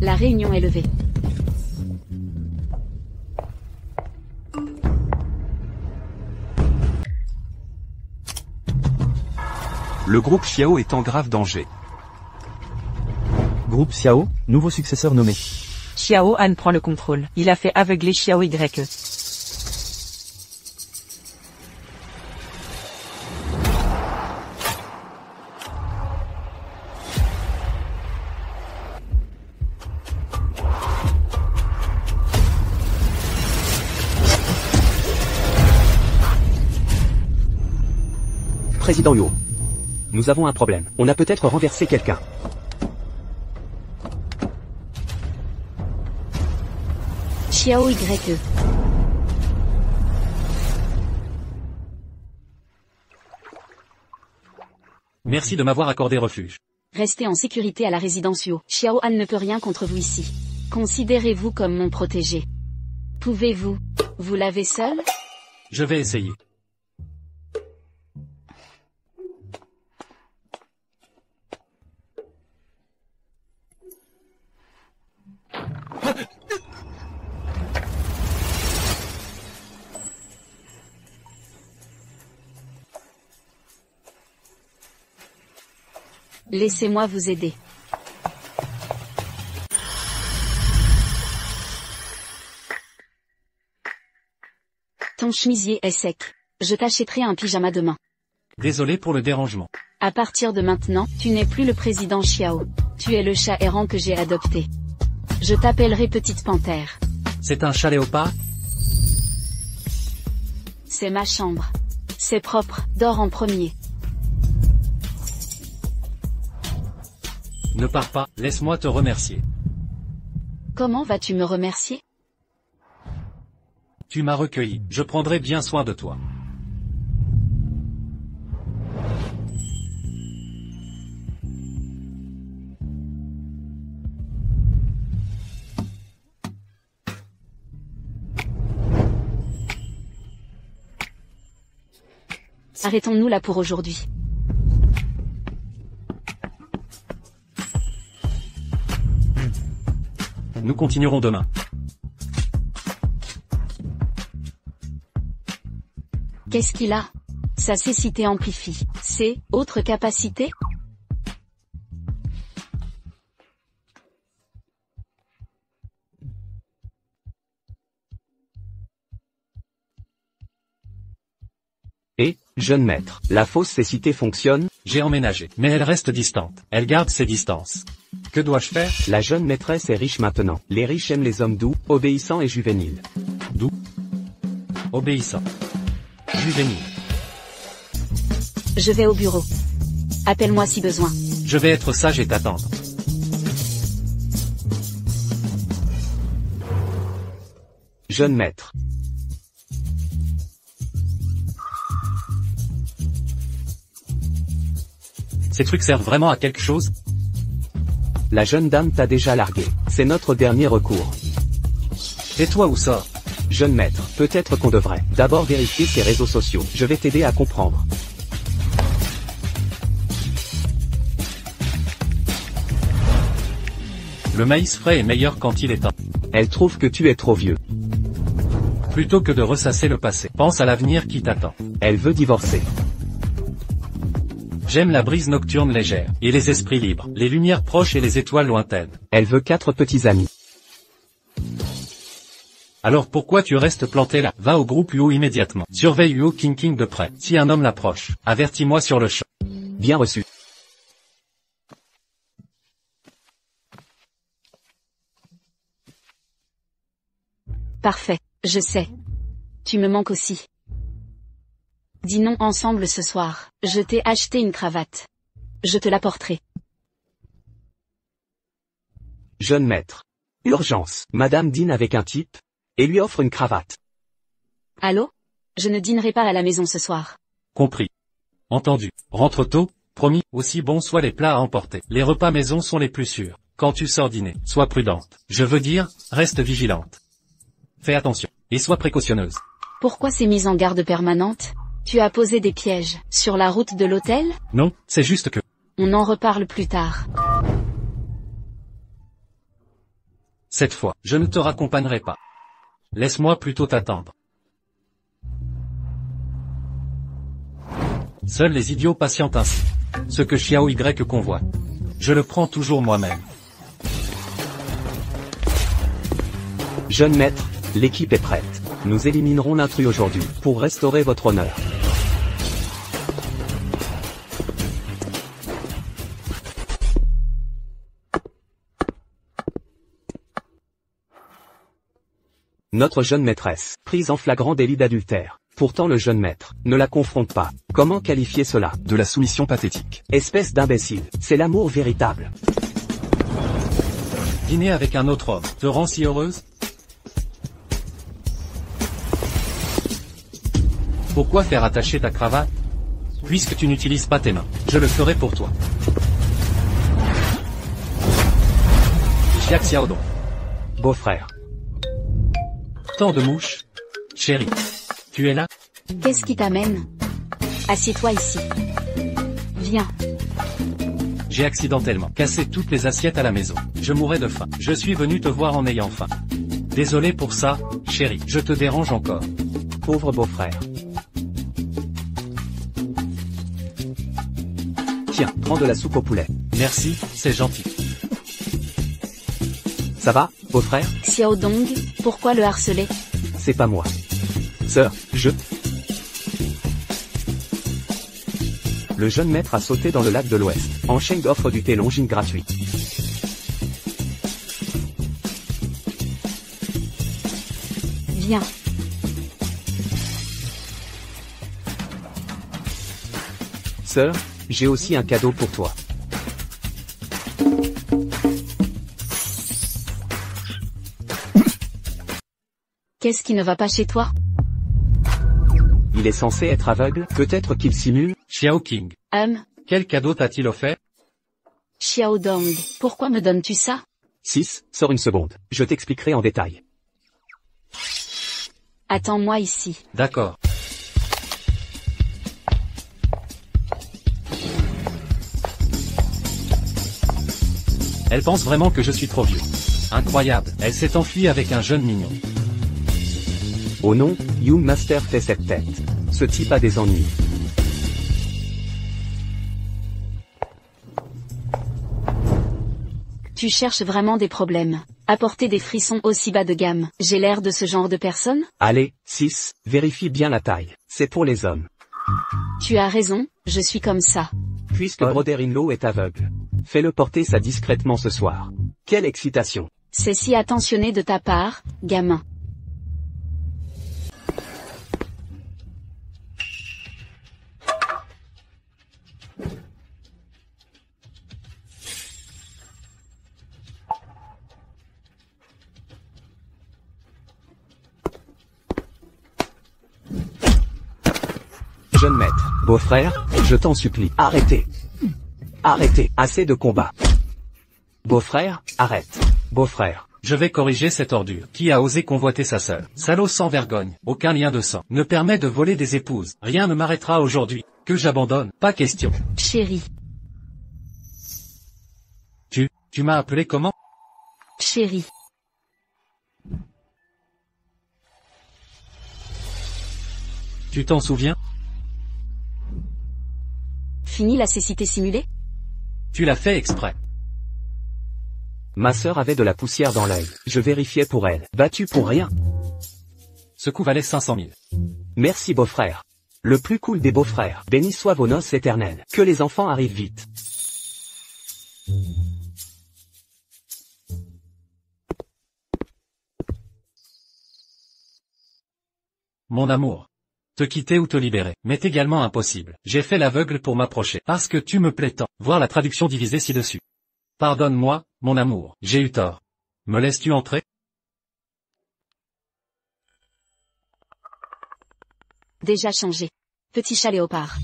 La réunion est levée. Le groupe Xiao est en grave danger. Groupe Xiao, nouveau successeur nommé. Xiao Han prend le contrôle. Il a fait aveugler Xiao YE. Président Huo. Nous avons un problème. On a peut-être renversé quelqu'un. Xiao YE. Merci de m'avoir accordé refuge. Restez en sécurité à la résidence Huo. Xiao Han ne peut rien contre vous ici. Considérez-vous comme mon protégé. Pouvez-vous vous laver seul? Je vais essayer. Laissez-moi vous aider. Ton chemisier est sec. Je t'achèterai un pyjama demain. Désolé pour le dérangement. À partir de maintenant, tu n'es plus le président Xiao. Tu es le chat errant que j'ai adopté. Je t'appellerai Petite Panthère. C'est un chat léopard? C'est ma chambre. C'est propre, dors en premier. Ne pars pas, laisse-moi te remercier. Comment vas-tu me remercier? Tu m'as recueilli, je prendrai bien soin de toi. Arrêtons-nous là pour aujourd'hui. Nous continuerons demain. Qu'est-ce qu'il a? Sa cécité amplifie. C'est, autre capacité? Et, jeune maître, la fausse cécité fonctionne? J'ai emménagé, mais elle reste distante. Elle garde ses distances. Que dois-je faire? La jeune maîtresse est riche maintenant. Les riches aiment les hommes doux, obéissants et juvéniles. Doux. Obéissant. Juvénile. Je vais au bureau. Appelle-moi si besoin. Je vais être sage et t'attendre. Jeune maître. Ces trucs servent vraiment à quelque chose? La jeune dame t'a déjà largué. C'est notre dernier recours. Tais-toi ou sors. Jeune maître, peut-être qu'on devrait d'abord vérifier ses réseaux sociaux. Je vais t'aider à comprendre. Le maïs frais est meilleur quand il est temps. Elle trouve que tu es trop vieux. Plutôt que de ressasser le passé, pense à l'avenir qui t'attend. Elle veut divorcer. J'aime la brise nocturne légère, et les esprits libres, les lumières proches et les étoiles lointaines. Elle veut 4 petits amis. Alors pourquoi tu restes planté là? Va au groupe Huo immédiatement. Surveille Huo King de près. Si un homme l'approche, avertis-moi sur le champ. Bien reçu. Parfait, je sais. Tu me manques aussi. Dînons ensemble ce soir. Je t'ai acheté une cravate. Je te l'apporterai. Jeune maître. Urgence. Madame dîne avec un type et lui offre une cravate. Allô? Je ne dînerai pas à la maison ce soir. Compris. Entendu. Rentre tôt, promis, aussi bons soient les plats à emporter. Les repas maison sont les plus sûrs. Quand tu sors dîner, sois prudente. Je veux dire, reste vigilante. Fais attention, et sois précautionneuse. Pourquoi ces mises en garde permanentes? Tu as posé des pièges sur la route de l'hôtel? Non, c'est juste que... On en reparle plus tard. Cette fois, je ne te raccompagnerai pas. Laisse-moi plutôt t'attendre. Seuls les idiots patientent ainsi. Ce que Xiao Y convoite. Je le prends toujours moi-même. Jeune maître, l'équipe est prête. Nous éliminerons l'intrus aujourd'hui, pour restaurer votre honneur. Notre jeune maîtresse, prise en flagrant délit d'adultère. Pourtant le jeune maître ne la confronte pas. Comment qualifier cela? De la soumission pathétique. Espèce d'imbécile. C'est l'amour véritable. Dîner avec un autre homme te rend si heureuse? Pourquoi faire attacher ta cravate? Puisque tu n'utilises pas tes mains, je le ferai pour toi. Jia Xiaodong. Beau-frère. Tant de mouches. Chérie. Tu es là? Qu'est-ce qui t'amène? Assieds-toi ici. Viens. J'ai accidentellement cassé toutes les assiettes à la maison. Je mourais de faim. Je suis venu te voir en ayant faim. Désolé pour ça, chérie. Je te dérange encore. Pauvre beau-frère. Tiens, prends de la soupe au poulet. Merci, c'est gentil. Ça va, beau-frère? Xiaodong, pourquoi le harceler? C'est pas moi. Sœur, Le jeune maître a sauté dans le lac de l'Ouest. Enchaîne offre du thé Longines gratuit. Viens. Sœur, j'ai aussi un cadeau pour toi. Qu'est-ce qui ne va pas chez toi? Il est censé être aveugle, peut-être qu'il simule. Xiao King. Quel cadeau t'a-t-il offert? Xiaodong, pourquoi me donnes-tu ça? 6, sors une seconde. Je t'expliquerai en détail. Attends-moi ici. D'accord. Elle pense vraiment que je suis trop vieux. Incroyable, elle s'est enfuie avec un jeune mignon. Oh non, Young Master fait cette tête. Ce type a des ennuis. Tu cherches vraiment des problèmes. Apporter des frissons aussi bas de gamme. J'ai l'air de ce genre de personne? Allez, 6, vérifie bien la taille. C'est pour les hommes. Tu as raison, je suis comme ça. Puisque Brother-in-law est aveugle. Fais-le porter ça discrètement ce soir. Quelle excitation. C'est si attentionné de ta part, gamin. Jeune maître, beau-frère, je t'en supplie, arrêtez. Arrêtez, assez de combat. Beau-frère, arrête. Beau-frère. Je vais corriger cette ordure. Qui a osé convoiter sa sœur? Salaud sans vergogne. Aucun lien de sang ne permet de voler des épouses. Rien ne m'arrêtera aujourd'hui. Que j'abandonne. Pas question. Chérie. Tu m'as appelé comment? Chérie. Tu t'en souviens? Fini la cécité simulée? Tu l'as fait exprès. Ma sœur avait de la poussière dans l'œil. Je vérifiais pour elle. Battu pour rien. Ce coup valait 500 000. Merci beau-frère. Le plus cool des beaux-frères. Bénis soient vos noces éternelles. Que les enfants arrivent vite. Mon amour. Te quitter ou te libérer m'est également impossible. J'ai fait l'aveugle pour m'approcher. Parce que tu me plais tant. Voir la traduction divisée ci-dessus. Pardonne-moi, mon amour. J'ai eu tort. Me laisses-tu entrer? Déjà changé. Petit chat léopard.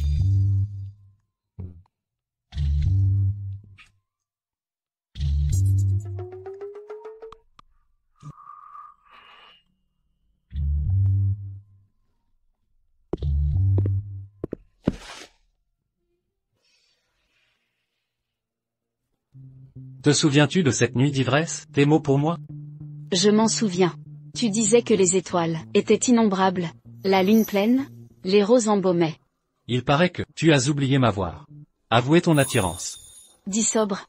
Te souviens-tu de cette nuit d'ivresse? Tes mots pour moi? Je m'en souviens. Tu disais que les étoiles étaient innombrables. La lune pleine, les roses embaumaient. Il paraît que tu as oublié m'avoir. Avouez ton attirance. Dis sobre.